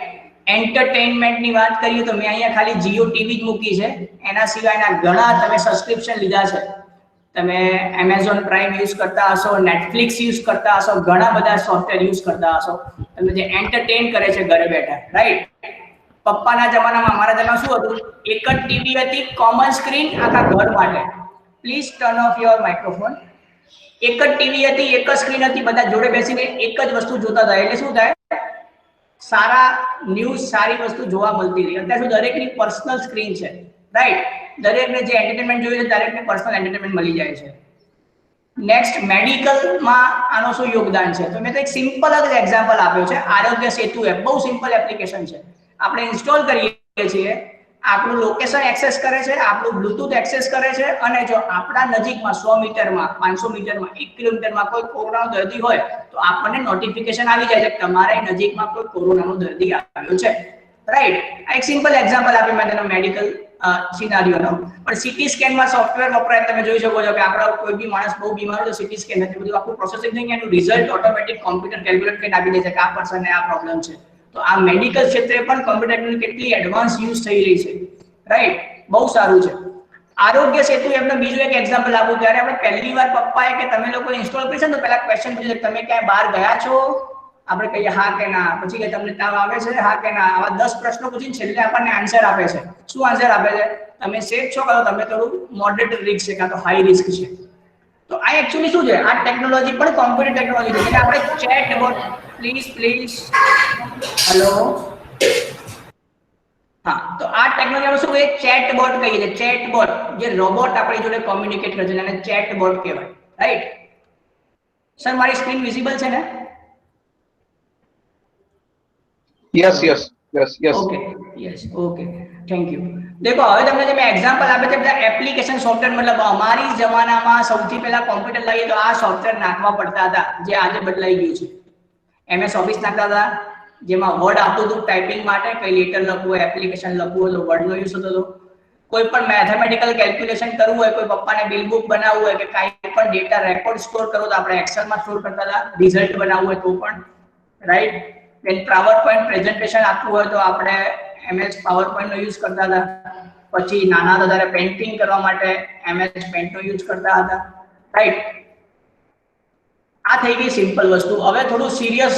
એન્ટરટેનમેન્ટની વાત કરીએ તો મેં અહીંયા ખાલી જીઓ ટીવી જ મૂકી છે, એના સિવાયના ઘણા તમે સબસ્ક્રિપ્શન લીધા છે, તમે એમેઝોન પ્રાઇમ યુઝ કરતા હશો, નેટફ્લિક્સ યુઝ કરતા હશો, ઘણા બધા સોફ્ટવેર યુઝ કરતા હશો તમે જે એન્ટરટેન કરે છે ઘરે બેઠા, રાઈટ. પપ્પાના જમાનામાં, અમારા જમાનામાં શું હતું, એક જ ટીવી હતી, કોમન સ્ક્રીન આખા ઘર માટે. Please turn off your microphone. એક જ ટીવી હતી, એક જ સ્ક્રીન હતી, બધા જોડે બેસીને એક જ વસ્તુ જોતા હતા. એટલે શું થાય, સારા ન્યૂઝ, સારી વસ્તુ જોવા મળતી રહી. અત્યારે શું દરેકની પર્સનલ સ્ક્રીન છે, રાઈટ. દરેકને જે એન્ટરટેનમેન્ટ જોઈએ છે દરેકને પર્સનલ એન્ટરટેનમેન્ટ મળી જાય છે. નેક્સ્ટ મેડિકલમાં આનો શું યોગદાન છે, તો મેં તો એક સિમ્પલ જ એક્ઝામ્પલ આપ્યો છે, આરોગ્ય સેતુ એપ. બહુ સિમ્પલ એપ્લિકેશન છે, આપણે ઇન્સ્ટોલ કરીએ છીએ, આપણું લોકેશન એક્સેસ કરે છે, આપણું બ્લુટૂથ એક્સેસ કરે છે, અને જો આપણા નજીકમાં 100 મીટરમાં, 500 મીટરમાં, 1 કિલોમીટરમાં કોઈ કોરોનાનો દર્દી હોય તો આપણને નોટિફિકેશન આવી જાય છે કે તમારે નજીકમાં કોઈ કોરોનાનો દર્દી આવ્યો છે, રાઈટ. આ એક સિમ્પલ એક્ઝામ્પલ આપી મેં તેનો મેડિકલ સિનારીઓનો. પણ સીટી સ્કેનમાં સોફ્ટવેર વપરાય, તમે જોઈ શકો છો કે આપણા કોઈ બી માણસ બહુ બીમાર હોય તો સીટી સ્કેન નથી, બધું આખું પ્રોસેસિંગ થઈને એનું રિઝલ્ટ ઓટોમેટિક કોમ્પ્યુટર કેલ્ક્યુલેટ કરીને આપી દે છે કે આ પર્સનને આ પ્રોબ્લેમ છે. તો આ મેડિકલ ક્ષેત્રે પણ કોમ્પ્યુટરની કેટલી એડવાન્સ યુઝ થઈ રહી છે, રાઈટ. બહુ સારું છે. આરોગ્ય સેતુ એમને બીજું એક એક્ઝામ્પલ આપું, ત્યારે આપણે પહેલી વાર પપ્પાએ કે તમે લોકો ઇન્સ્ટોલ કરી છે તો પહેલા ક્વેશ્ચન પૂછે તમે ક્યાંય બહાર ગયા છો, આપણે કહીએ હા કે ના, પછી કે તમને તાવ આવે છે, હા કે ના, આવા 10 પ્રશ્નો પૂછીને છેલ્લે આપણને આન્સર આપે છે. શું આન્સર આપે છે, તમે સેફ છો કાં તો તમે થોડું મોડરેટ રિસ્ક છે કાં તો હાઈ રિસ્ક છે. તો આ એકચ્યુઅલી શું છે, આ ટેકનોલોજી પણ કોમ્પ્યુટર ટેકનોલોજી છે. એટલે આપણે ચેટબોટ, પ્લીઝ હેલો, હા, તો આ ટેકનોલોજી શું છે, ચેટબોટ કહીએ છીએ, ચેટબોટ, જે રોબોટ આપણી જોડે કોમ્યુનિકેટ કરે છે એને ચેટબોટ કહેવાય, રાઈટ. સર મારી સ્ક્રીન વિઝિબલ છે ને? યસ. Okay, thank you. देखो હવે તમને જે મેં એક્ઝામ્પલ આપે છે બધા એપ્લિકેશન સોફ્ટવેર, મતલબ અમારી જમાનામાં સૌથી પહેલા કોમ્પ્યુટર લાવીએ તો આ સોફ્ટવેર નાખવા પડતા હતા, જે આજે બદલાઈ ગયું છે. MS ઓફિસ નાખતા હતા, જેમાં વર્ડ આવતું હતું ટાઈપિંગ માટે, કઈ લેટર લખવું હોય, એપ્લિકેશન લખવું હોય તો વર્ડનો યુઝ થતો હતો. કોઈ પણ મેથેમેટિકલ કેલ્ક્યુલેશન કરવું હોય, કોઈ પપ્પાને બિલ બુક બનાવવું હોય કે કાંઈ પણ ડેટા રેકોર્ડ સ્ટોર કરવો તો આપણે એક્સેલમાં સ્ટોર કરતા હતા, રિઝલ્ટ બનાવવું હોય તો પણ, રાઈટ. then PowerPoint પ્રેઝન્ટેશન આપવું હોય તો આપણે MS PowerPoint નો યુઝ કરતા હતા. પછી નાના હતા ત્યારે પેઇન્ટિંગ કરવા માટે MS Paint નો યુઝ કરતા હતા, રાઈટ. આ થઈ ગઈ સિમ્પલ વસ્તુ. હવે થોડું સિરિયસ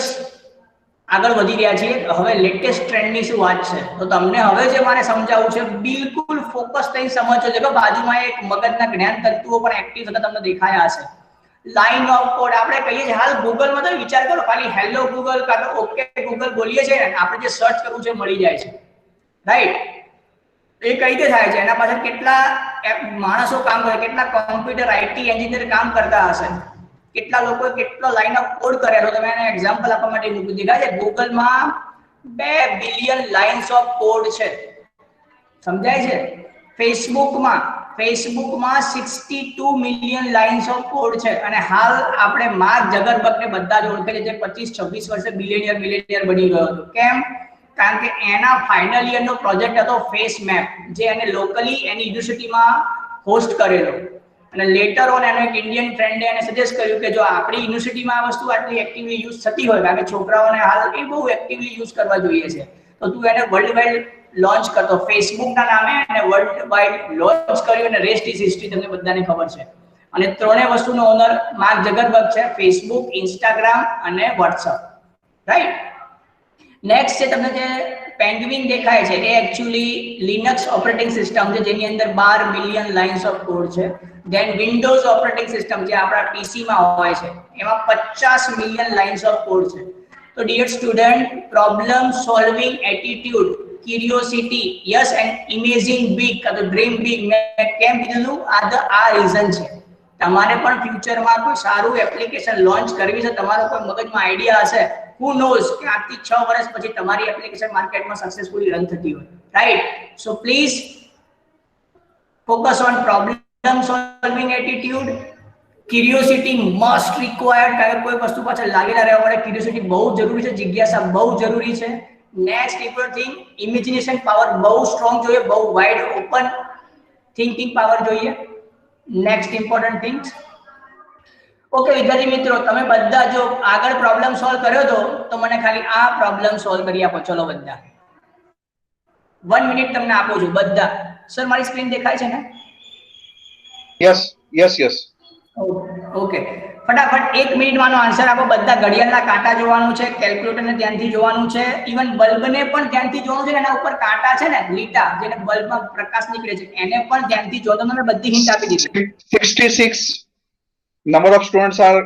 આગળ વધી રહ્યા છીએ. હવે લેટેસ્ટ ટ્રેન્ડની શું વાત છે, તો તમને હવે જે મારે સમજાવવું છે બિલકુલ ફોકસ થઈને સમજજો. જો બાજુમાં એક મગજના જ્ઞાન તત્વો પણ એક્ટિવ થતા તમને દેખાયા હશે. લાઈન ઓફ કોડ આપણે કહીએ છીએ, હાલ ગૂગલમાં તો વિચાર કરો, ખાલી હેલો ગૂગલ કાં તો ઓકે ગૂગલ બોલીએ છીએ ને, આપણે જે સર્ચ કરવું છે મળી જાય છે, રાઈટ. એ કઈ રીતે થાય છે, એના પાછળ કેટલા માણસો કામ કરે, કેટલા કોમ્પ્યુટર આઈટી એન્જિનિયર કામ કરતા હશે, કેટલા લોકો કેટલો લાઈન ઓફ કોડ કરેલો. તમે એને એક્ઝામ્પલ આપવા માટે મૂકી દીધા છે. ગૂગલમાં 2 બિલિયન લાઇન્સ ઓફ કોડ છે, સમજાય છે. ફેસબુકમાં 62 મિલિયન લાઇન્સ ઓફ કોડ છે. અને હાલ આપણે માર્ક ઝકરબર્ગને બધા જ ઓળખે છે, જે 25-26 વર્ષે મિલિયનિયર બની ગયો હતો. કેમ? કારણ કે એના ફાઇનલ યરનો પ્રોજેક્ટ હતો ફેસ મેપ, જે એને લોકલી એની યુનિવર્સિટીમાં હોસ્ટ કરેલો અને લેટર ઓન એનો એક ઇન્ડિયન ફ્રેન્ડે એને સજેસ્ટ કર્યું કે જો આપણી યુનિવર્સિટીમાં આ વસ્તુ આટલી એક્ટિવલી યુઝ થતી હોય કારણ કે છોકરાઓને હાલ એ બહુ એક્ટિવલી યુઝ કરવા જોઈએ છે તો તું એને વર્લ્ડ વાઇડ લોન્ચ કરતો ફેસબુકના નામે એને વર્લ્ડ વાઇડ લોન્ચ કર્યું અને રેસ્ટ ઇઝ હિસ્ટ્રી તમને બધાને ખબર છે અને ત્રણેય વસ્તુનો ઓનર માર્ક ઝકરબર્ગ છે ફેસબુક ઇન્સ્ટાગ્રામ અને વોટ્સઅપ રાઈટ નેક્સ્ટ છે તમને જે પેંગ્વિન દેખાય છે એ એકચ્યુઅલી લિનક્સ ઓપરેટિંગ સિસ્ટમ છે જેની અંદર 12 મિલિયન લાઇન્સ ઓફ કોડ છે ધેન વિન્ડોઝ ઓપરેટિંગ સિસ્ટમ જે આપણા પીસીમાં હોય છે એમાં 50 મિલિયન લાઇન્સ ઓફ કોડ છે તો dear student problem solving attitude curiosity yes and imaging big કા તો ડ્રીમ બિગ મેં કેમ કીધું આ રીઝન છે તમારે પણ ફ્યુચરમાં કોઈ સારું એપ્લિકેશન લોન્ચ કરવી છે તમારો કોઈ મગજમાં આઈડિયા હશે who knows કે આજથી 6 વર્ષ પછી તમારી એપ્લિકેશન માર્કેટમાં સક્સેસફુલી રન થતી હોય right so please focus on problem solving attitude curiosity must required કારણ કે કોઈ વસ્તુ પાછળ લાગેલા રહેવા માટે ક્યુરિયોસિટી બહુ જરૂરી છે જિજ્ઞાસા બહુ જરૂરી છે next important thing imagination power બહુ સ્ટ્રોંગ જોઈએ બહુ વાઇડ ઓપન થિંકિંગ પાવર જોઈએ નેક્સ્ટ ઇમ્પોર્ટન્ટ થિંગ્સ ઓકે વિદ્યાર્થી મિત્રો તમે બધા જો આગળ પ્રોબ્લેમ સોલ્વ કર્યો તો મને ખાલી આ પ્રોબ્લેમ સોલ્વ કરી આપો ચલો બધા 1 મિનિટ તમને આપું છું બધા સર મારી સ્ક્રીન દેખાય છે ને યસ યસ યસ ઓકે ફટાફટ 1 મિનિટમાંનો આન્સર આપો બધા ઘડિયાળના કાંટા જોવાનું છે કેલ્ક્યુલેટરને ધ્યાનથી જોવાનું છે ઇવન બલ્બને પણ ધ્યાનથી જોવાનું છે એના ઉપર કાંટા છે ને લીટા જેને બલ્બમાં પ્રકાશ નીકળે છે એને પણ ધ્યાનથી જો તો મેં બધી હિન્ટ આપી દીધી 66 number of students are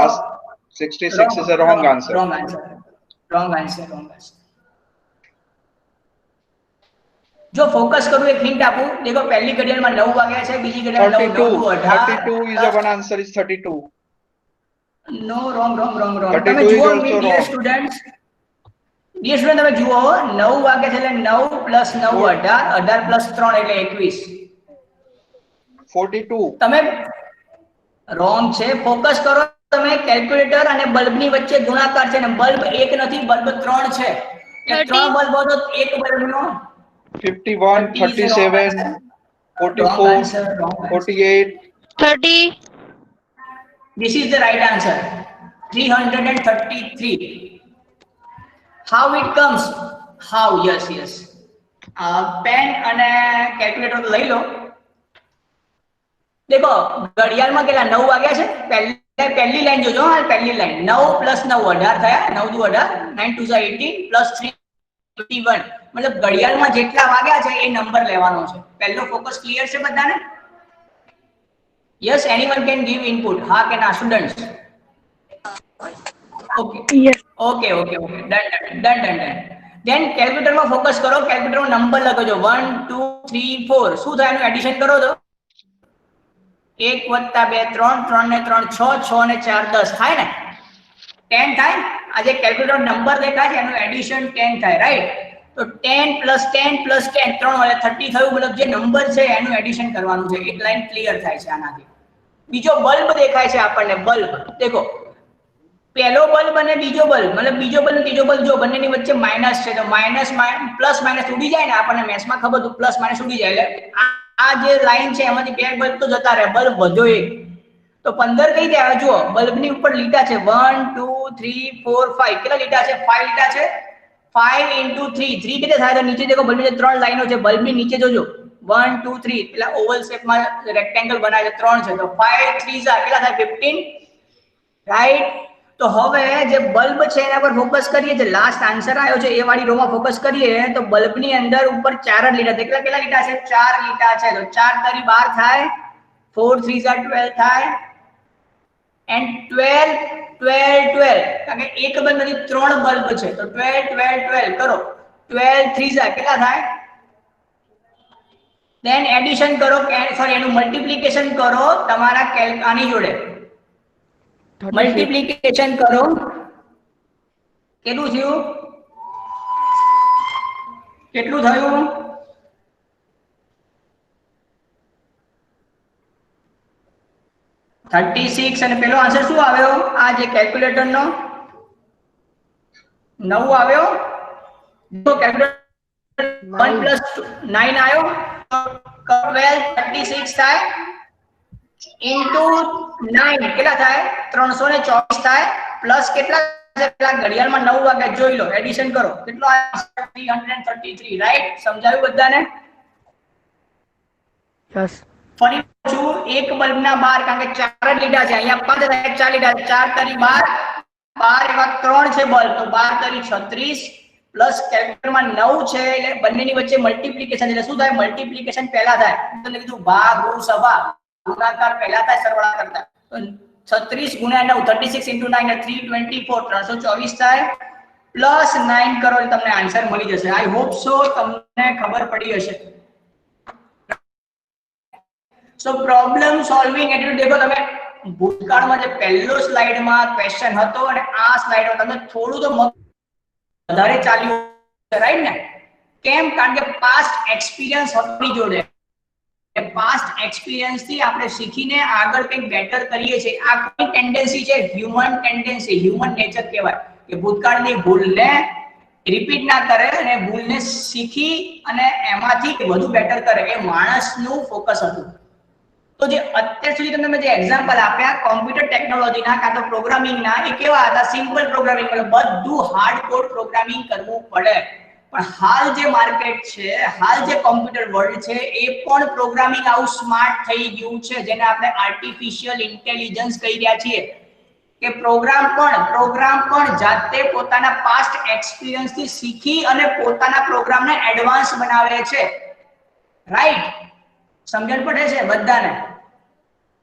asked 66 is a wrong answer. Wrong answer. જો ફોકસ કરું એક હિન્ટ આપું દેખો પહેલી ઘડિયાળમાં 9 વાગ્યા છે બીજી ઘડિયાળમાં 32 is a one answer is 32. No wrong. તમે જુઓ ડિયર સ્ટુડન્ટ્સ તમે જુઓ 9 વાગ્યા છે એટલે 9 + 9 18 18 + 3 એટલે 21 42 તમે રોંગ છે ફોકસ કરો તમે કેલ્ક્યુલેટર અને બલ્બની વચ્ચે ગુણાકાર છે ને બલ્બ એક નથી બલ્બ 3 છે એટલે 3 બલ્બ હોય તો એક બલ્બનો 51 37 44 48 30. This is the right answer 333 how it comes how yes pen અને કેલ્ક્યુલેટર લઈ લો देखो घड़ियाळમાં કેટલા 9 વાગ્યા છે પહેલી લાઈન જોજો હા પહેલી લાઈન 9 + 9 18 થયા 9 * 2 18 9 * 2 18 + 3 51 मतलब ઘડિયાળમાં જેટલા વાગ્યા છે એ નંબર લેવાનો છે પહેલો ફોકસ ક્લિયર છે બધાને yes anyone can give input હા કે ના સ્ટુડન્ટ્સ ઓકે ડન ધેન કેલ્ક્યુલેટરમાં ફોકસ કરો કેલ્ક્યુલેટરમાં નંબર લખજો 1 2 3 4 શું થાય એનું એડિશન કરો તો 1 + 2 3 3 ને 3 6 6 ને 4 10 થાય ને 10 થાય આ જે કેલ્ક્યુલેટર નંબર દેખાય છે એનું એડિશન 10 થાય રાઈટ તો 10 + 10 + 10 3 એટલે 30 થયું મતલબ જે નંબર છે એનું એડિશન કરવાનું છે એક લાઈન ક્લિયર થાય છે આનાથી બીજો બલ્બ દેખાય છે આપણને બલ્બ દેખો પહેલો બલ્બ અને બીજો બલ્બ મતલબ બીજો બલ્બ અને ત્રીજો બલ્બ જો બંનેની વચ્ચે માઈનસ છે તો માઈનસ પ્લસ માઈનસ ઉડી જાય ને આપણને મેથ્સમાં ખબર હતું પ્લસ માઈનસ ઉડી જાય એટલે આ જે લાઈન છે એમાંથી બે બલ્બ તો જતા રહે બલ્બ વધ્યો એક તો 15 કઈ ગયા જુઓ બલ્બની ઉપર લીટા છે 1 2 3 4 5 કેટલા લીટા છે 5 લીટા છે 5 * 3 3 કેટલે થાય તો નીચે દેખો બલ્બની ત્રણ લાઈનો છે બલ્બની નીચે જોજો 1 2 3 એટલે ઓવલ શેપમાં રેક્ટેંગલ બનાવે છે 3 છે તો 5 3 કેટલા થાય 15 રાઈટ તો હવે જે બલ્બ છે એના પર ફોકસ કરીએ જે લાસ્ટ આન્સર આવ્યો છે એ વાળી રોમાં ફોકસ કરીએ તો બલ્બની અંદર ઉપર 4 જ લીટા કેટલા લીટા છે 4 લીટા છે તો 4 તારી 12 થાય 4 3 12 થાય એન્ડ 12 કારણ કે એક બલ્બ નથી 3 બલ્બ છે તો 12 કરો 12 3 કેટલા થાય દેન એડિશન કરો સોરી એનું મલ્ટીપ્લિકેશન કરો તમારા આની જોડે મલ્ટીપ્લિકેશન કરો કેટલું થયું 36 અને પેલો આન્સર શું આવ્યો આ જે કેલ્ક્યુલેટર નો 9 આવ્યો જો કેલ્ક્યુલેટર 1 + 9 આવ્યો 12 36 થાય ઇન્ટુ 9 કેટલા થાય 324 થાય પ્લસ કેટલા પેલા ઘડિયાળમાં 9 વાગે જોઈ લો એડિશન કરો કેટલો આવે 333 રાઈટ સમજાયું બધાને યસ ફરી છું એક બલ્બના 12 કારણ કે 4 જ લીધા છે અહીંયા 5 થાય 4 લીધા 4 તારી 12 12 એવા 3 છે બલ્બ તો 12 તારી 36 પ્લસ કેલ્ક્યુલેટરમાં 9 છે એટલે બંનેની વચ્ચે મલ્ટીપ્લિકેશન એટલે શું થાય મલ્ટીપ્લિકેશન પહેલા થાય તો કીધું ભાગ સભા ગુણાકાર પહેલા થાય સરવાળા કરતા તો 36 ગુણ્યા 9 36 into 9 324 324 થાય પ્લસ 9 કરો એટલે તમને આન્સર મળી જશે આઈ હોપ સો તમને ખબર પડી હશે સો પ્રોબ્લેમ સોલ્વિંગ એટીટ્યુડ દેખો તમે ભૂતકાળમાં જે પહેલો સ્લાઇડમાં ક્વેશ્ચન હતો અને આ સ્લાઇડમાં તમને થોડું તો વધારે ચાલ્યું રાઈટ ને કેમ કારણ કે પાસ્ટ એક્સપિરિયન્સ આપણી જોડે પાસ્ટ એક્સપિરિયન્સ થી આપણે શીખીને આગળ કંઈક બેટર કરીએ છીએ આ કોઈ ટેન્ડન્સી છે હ્યુમન ટેન્ડન્સી હ્યુમન નેચર કહેવાય કે ભૂતકાળની ભૂલને રિપીટ ના કરે અને ભૂલને શીખી અને એમાંથી વધુ બેટર કરે એ માણસનું ફોકસ હતું તો જે અત્યાર સુધી તમને જે એક્ઝામ્પલ આપ્યા કોમ્પ્યુટર ટેકનોલોજીના કાં તો પ્રોગ્રામિંગના એ કેવા હતા સિમ્પલ પ્રોગ્રામિંગ એટલે બધું હાર્ડકોર પ્રોગ્રામિંગ કરવું પડે પણ હાલ જે માર્કેટ છે હાલ જે કોમ્પ્યુટર વર્લ્ડ છે એ પણ પ્રોગ્રામિંગ આવું સ્માર્ટ થઈ ગયું છે જેને આપણે આર્ટિફિશિયલ ઇન્ટેલિજન્સ કહી રહ્યા છીએ કે પ્રોગ્રામ પણ જાતે પોતાના પાસ્ટ એક્સપિરિયન્સથી શીખી અને પોતાના પ્રોગ્રામને એડવાન્સ બનાવે છે રાઈટ સમજણ પડે છે બધાને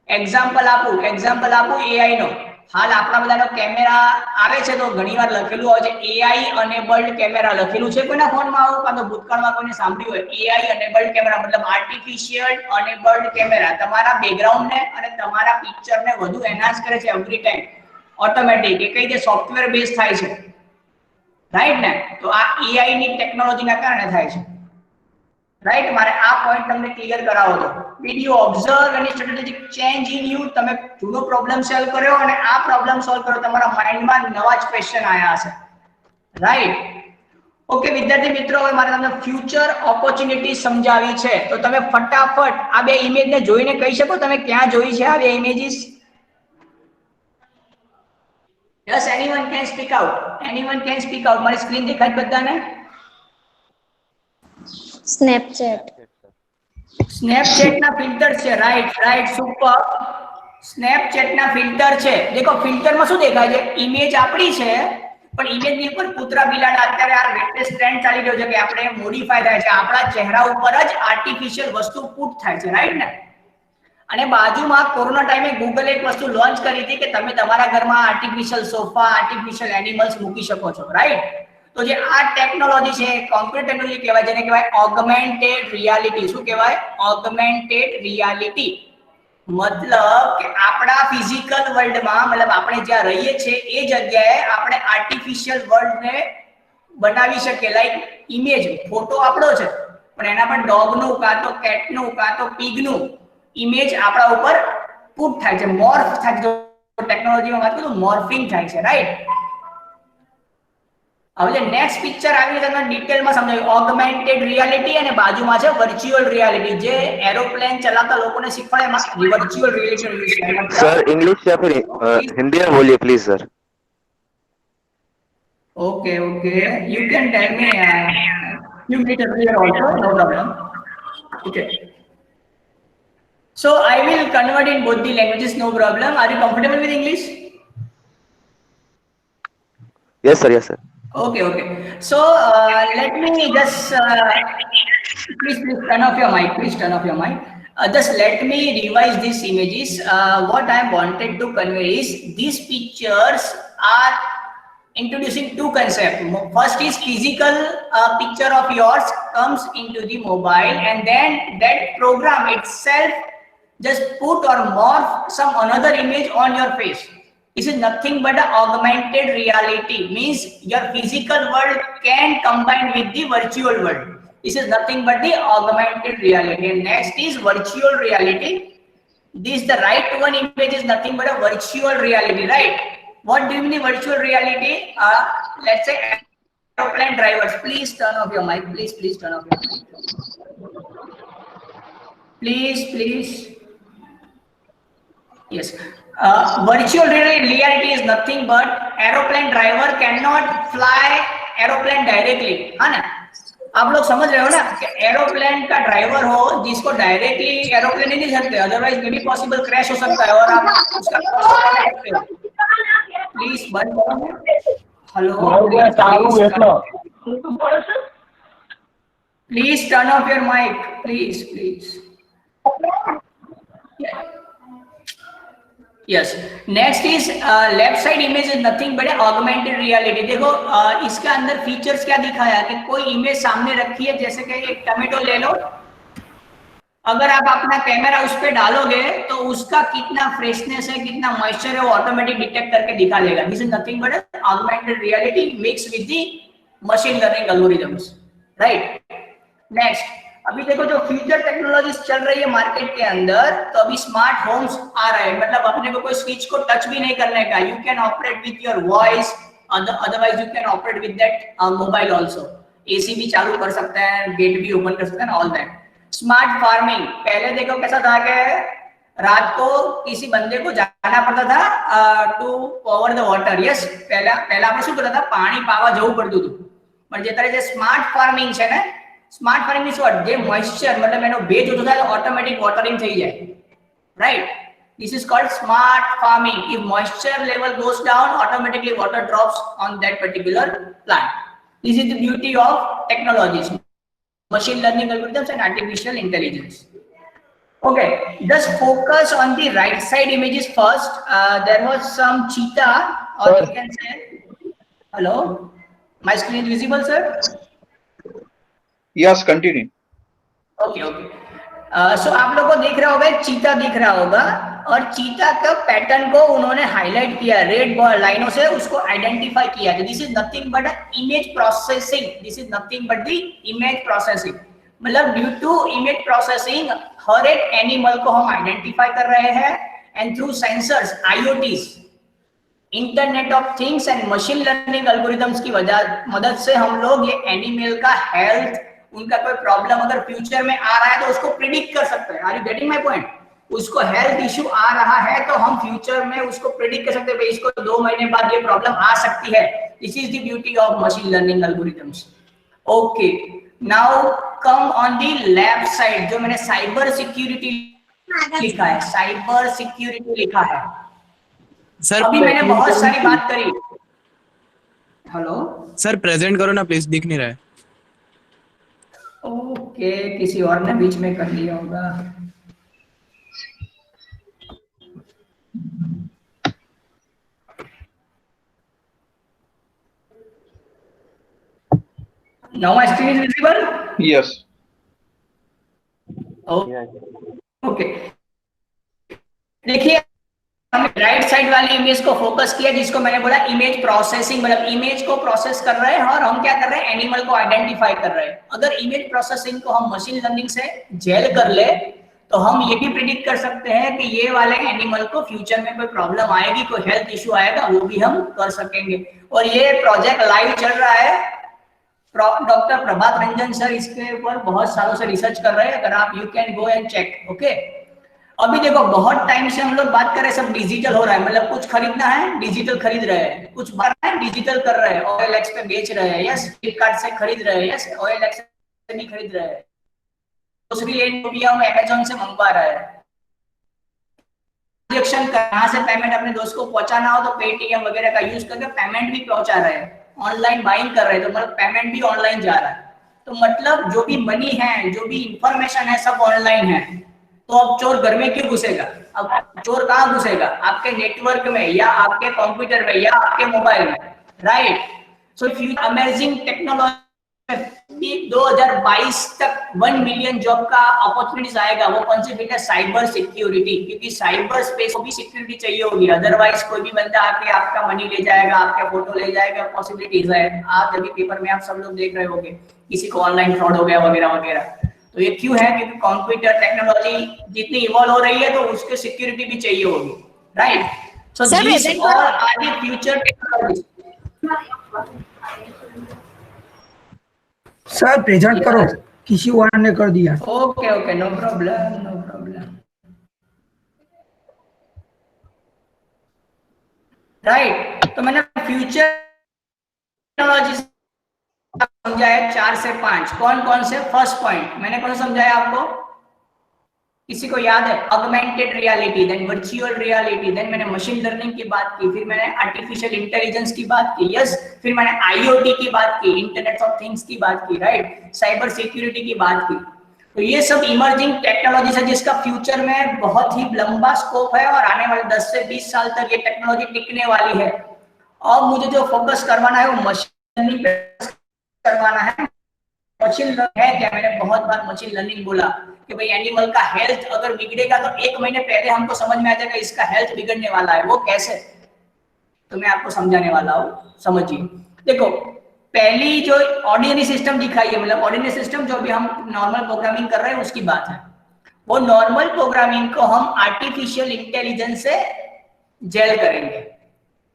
એક્ઝામ્પલ આપું એઆઈ નો હાલ આપણા બધાનો કેમેરા આવે છે તો ઘણીવાર લખેલું હોય છે એઆઈ અનેબલ્ડ કેમેરા લખેલું છે કોઈના ફોનમાં આવું કાં તો ભૂતકાળમાં કોઈને સાંભળ્યું હોય એઆઈ અનેબલ્ડ કેમેરા મતલબ આર્ટિફિશિયલ અનેબલ્ડ કેમેરા તમારા બેકગ્રાઉન્ડને અને તમારા પિક્ચરને વધુ એનહાન્સ કરે છે એવરી ટાઈમ ઓટોમેટિક એ કઈ રીતે સોફ્ટવેર બેઝ થાય છે રાઈટ ને તો આ એઆઈ ની ટેકનોલોજીના કારણે થાય છે રાઈટ મારે આ પોઈન્ટ તમને ક્લિયર કરાવો તો video observe any strategic change in you તમે જૂનો પ્રોબ્લેમ સોલ્વ કર્યો અને આ પ્રોબ્લેમ સોલ્વ કરો તમારા માઇન્ડમાં નવા જ ક્વેશ્ચન આયા હશે રાઈટ ઓકે વિદ્યાર્થી મિત્રો હવે મારે તમને ફ્યુચર ઓપોર્ચ્યુનિટી સમજાવી છે તો તમે ફટાફટ આ બે ઇમેજને જોઈને કહી શકો તમે ક્યાં જોઈ છે આ બે images yes anyone can speak out મારી સ્ક્રીન દેખાય બધાને સ્નેપચેટ ના ફિલ્ટર છે રાઈટ સુપર સ્નેપચેટ ના ફિલ્ટર છે દેખો ફિલ્ટર માં શું દેખાય છે ઇમેજ આપણી છે પણ ઇમેજ ની ઉપર કૂતરા બિલાડા અત્યારે આ લેટેસ્ટ ટ્રેન્ડ ચાલી રહ્યો છે કે આપણે મોડિફાય થાય છે આપણા ચહેરા ઉપર જ આર્ટિફિશિયલ વસ્તુ પુટ થાય છે રાઈટ ને અને બાજુમાં કોરોના ટાઈમે ગૂગલ એક વસ્તુ લોન્ચ કરી હતી કે તમે તમારા ઘરમાં આર્ટિફિશિયલ સોફા આર્ટિફિશિયલ એનિમલ્સ મૂકી શકો છો રાઈટ તો જે આ ટેકનોલોજી છે કોમ્પ્યુટર ટેકનોલોજી કહેવાય જેને કહેવાય ઓગમેન્ટેડ રિયાલિટી શું કહેવાય ઓગમેન્ટેડ રિયાલિટી મતલબ કે આપણા ફિઝિકલ વર્લ્ડમાં મતલબ આપણે જ્યાં રહીએ છીએ એ જગ્યાએ આપણે આર્ટિફિશિયલ વર્લ્ડને બનાવી શકીએ લાઈક ઇમેજ ફોટો આપણો છે પણ એના પર ડોગનું કાં તો કેટનું કાં તો પીગનું ઇમેજ આપણા ઉપર પુટ થાય છે મોર્ફ થાય છે ટેકનોલોજીમાં વાત કરું મોર્ફિંગ થાય છે રાઈટ હવે નેક્સ્ટ પિક્ચર આવી તમને ડિટેલમાં સમજાવ્યું ઓગમેન્ટેડ રિયાલિટી અને બાજુમાં છે વર્ચ્યુઅલ રિયાલિટી જે એરોપ્લેન ચલાવતા લોકોને શીખવાડે એમાં વર્ચ્યુઅલ રિયાલિટી सर इंग्लिश या फिर हिंदी में बोलिए please sir okay you can tell me few minutes earlier also no problem okay so I will convert in both the languages no problem are you comfortable with English yes sir Okay. So let me just please turn off your mic. Just let me revise these images. What I wanted to convey is these pictures are introducing two concepts. First is physical picture of yours comes into the mobile, and then that program itself just put or morph some another image on your face. This is nothing but an augmented reality, means your physical world can combine with the virtual world. This is nothing but the augmented reality. And next is virtual reality. This the right one image is nothing but a virtual reality, right? What do you mean virtual reality? Let's say airplane drivers. Please turn off your mic. Please turn off your mic. please. Yes. Virtual reality is nothing but aeroplane driver cannot fly aeroplane directly, है ना? आप लोग समझ रहे हो ना कि aeroplane का ड्राइवर हो जिसको डायरेक्टली एरोप्लेन ही नहीं सकते, otherwise may be possible crash हो सकता है और आप उसका प्लीज बंद करो। Hello, please turn off your mic, please. Yes, next is left side image is nothing but augmented reality. देखो इसके अंदर फीचर्स क्या दिखाया कि कोई इमेज सामने रखी है, जैसे कि एक टमेटो ले लो, अगर आप अपना कैमरा उस पे डालोगे तो उसका कितना फ्रेशनेस है, कितना मॉइस्चर है, वो ऑटोमेटिक डिटेक्ट करके दिखा देगा। This is nothing but augmented reality mix with the machine learning algorithms, right. Next, अभी देखो जो फ्यूचर टेक्नोलॉजीज चल रही है मार्केट के अंदर, तो अभी स्मार्ट होम्स आ रहे हैं, मतलब अपने को कोई स्विच को टच भी नहीं करने का, you can operate with your voice, otherwise you can operate with that mobile also. AC भी चालू कर सकते हैं, गेट भी ओपन कर सकते हैं, ऑल दैट। स्मार्ट फार्मिंग, पहले देखो कैसा था कि रात को किसी बंदे को जाना पड़ता था to power the water. Yes, पहला આપણે શું કરતા હતા, પાણી પાવા જવું પડતું હતું, પણ જે તારે જે સ્માર્ટ ફાર્મિંગ છે ને, smart farming means what, J moisture मतलब एनो भेज होता है तो ऑटोमेटिक वाटरिंग થઈ જાય, right. This is called smart farming. If moisture level goes down, automatically water drops on that particular plant. This is the beauty of technologies, machine learning algorithms and artificial intelligence. Okay, just focus on the right side images first. There was some cheetah, or you can say, hello, my screen is visible, sir? Yes, continue. Okay. So आप लोगों को दिख रहा होगा, एक चीता दिख रहा होगा, और चीता का पैटर्न को उन्होंने हाईलाइट किया, रेड लाइनों से उसको आइडेंटिफाई किया। This is nothing but image processing. This is nothing but the image processing, मतलब ड्यू टू इमेज प्रोसेसिंग हर एक एनिमल को हम आइडेंटिफाई कर रहे हैं, and through sensors, IoTs, internet of things and machine learning algorithms की मदद से हम लोग ये एनिमल का हेल्थ, उनका कोई प्रॉब्लम अगर फ्यूचर में आ रहा है तो उसको प्रिडिक्ट कर सकते हैं। Are you getting my point? उसको हेल्थ इश्यू आ रहा है तो हम फ्यूचर में उसको प्रिडिक्ट कर सकते हैं, इसको 2 महीने बाद ये प्रॉब्लम आ सकती है। This is the beauty of machine learning algorithms. Okay, now come on the left side, जो मैंने साइबर सिक्योरिटी लिखा है, साइबर सिक्योरिटी लिखा है। सर अभी मैंने बहुत सारी बात करी। हेलो सर, प्रेजेंट करो ना प्लीज, दिख नहीं रहा है। ओके, किसी और ने बीच में कर लिया होगा। Now my screen is visible? Yes. Okay, देखिए हम राइट साइड वाली इमेज को फोकस किया, जिसको मैंने बोला इमेज प्रोसेसिंग, मतलब इमेज को प्रोसेस कर रहे हैं और हम क्या कर रहे हैं, एनिमल को आइडेंटिफाई कर रहे हैं। अगर इमेज प्रोसेसिंग को हम मशीन लर्निंग से जेल कर ले तो हम ये भी प्रिडिक्ट कर सकते हैं कि ये वाले एनिमल को फ्यूचर में कोई प्रॉब्लम आएगी, कोई हेल्थ इश्यू आएगा, वो भी हम कर सकेंगे। और ये प्रोजेक्ट लाइव चल रहा है, डॉक्टर प्रभात रंजन सर इसके ऊपर बहुत सालों से रिसर्च कर रहे हैं, अगर आप you can go and check. Okay, अभी देखो बहुत टाइम से हम लोग बात कर रहे हैं, सब डिजिटल हो रहा है, मतलब कुछ खरीदना है डिजिटल खरीद रहे हैं, कुछ भरना है डिजिटल कर रहे हैं, OLX पे बेच रहे हैं, यस, फ्लिपकार्ट से खरीद रहे हैं, यस, OLX से नहीं खरीद रहे हैं, दूसरी लेन भी हम अमेज़न से मंगवा रहे हैं। ट्रांजैक्शन कहाँ से पेमेंट अपने दोस्त को पहुंचाना हो तो पेटीएम वगैरह का यूज करके पेमेंट भी पहुंचा रहे हैं, ऑनलाइन बाइंग कर रहे हैं, तो मतलब पेमेंट भी ऑनलाइन जा रहा है। तो मतलब जो भी मनी है, जो भी इंफॉर्मेशन है, सब ऑनलाइन है। तो अब चोर घर में क्यों घुसेगा? अब चोर कहाँ घुसेगा? आपके नेटवर्क में, या आपके कंप्यूटर में, या आपके मोबाइल में, right. So if you amazing technology, 2022 तक 1 मिलियन जॉब का अपॉर्चुनिटीज आएगा। वो कौन सी फील्ड है? साइबर सिक्योरिटी, क्योंकि साइबर स्पेस को भी सिक्योरिटी चाहिए होगी, अदरवाइज कोई भी बंदा आके आपका मनी ले जाएगा, आपके फोटो ले जाएगा, पॉसिबिलिटीज है। आप जब भी पेपर में आप सब लोग देख रहे होंगे किसी को ऑनलाइन फ्रॉड हो गया वगैरह वगैरह। तो ये क्यों है? क्योंकि कंप्यूटर टेक्नोलॉजी जितनी इवॉल्व हो रही है तो उसके सिक्योरिटी भी चाहिए होगी, right. So this all are the future technologies. Sir present करो किसी और ने कर दिया। Okay okay, no problem no problem. Right, तो मैंने फ्यूचर टेक्नोलॉजी समझाया 4 से 5। कौन कौन से? फर्स्ट पॉइंट मैंने कौन समझाया आपको, किसी को याद है? Augmented reality, then virtual reality, then मैंने मशीन लर्निंग की बात की, फिर मैंने आर्टिफिशियल इंटेलिजेंस की बात की, यस, फिर मैंने आईओटी की बात की, इंटरनेट ऑफ थिंग्स की बात की, राइट, साइबर सिक्योरिटी की बात की। तो ये सब इमर्जिंग टेक्नोलॉजी है जिसका फ्यूचर में बहुत ही लंबा स्कोप है और आने वाले 10 से 20 साल तक ये टेक्नोलॉजी टिकने वाली है। और मुझे जो फोकस करवाना है वो मशीन लर्निंग पे करवाना है। मशीन लर्निंग है क्या? मैंने बहुत बार मशीन लर्निंग बोला कि भाई एनिमल का हेल्थ अगर बिगड़ेगा तो 1 महीने पहले हमको समझ में आ जाएगा इसका हेल्थ बिगड़ने वाला है। वो कैसे? तो मैं आपको समझाने वाला हूँ, समझिए। देखो, पहली जो ऑर्डिनरी सिस्टम दिखाई है, मतलब ऑर्डिनरी सिस्टम जो भी हम नॉर्मल प्रोग्रामिंग कर रहे हैं उसकी बात है, वो नॉर्मल प्रोग्रामिंग को हम आर्टिफिशियल इंटेलिजेंस से जेल करेंगे।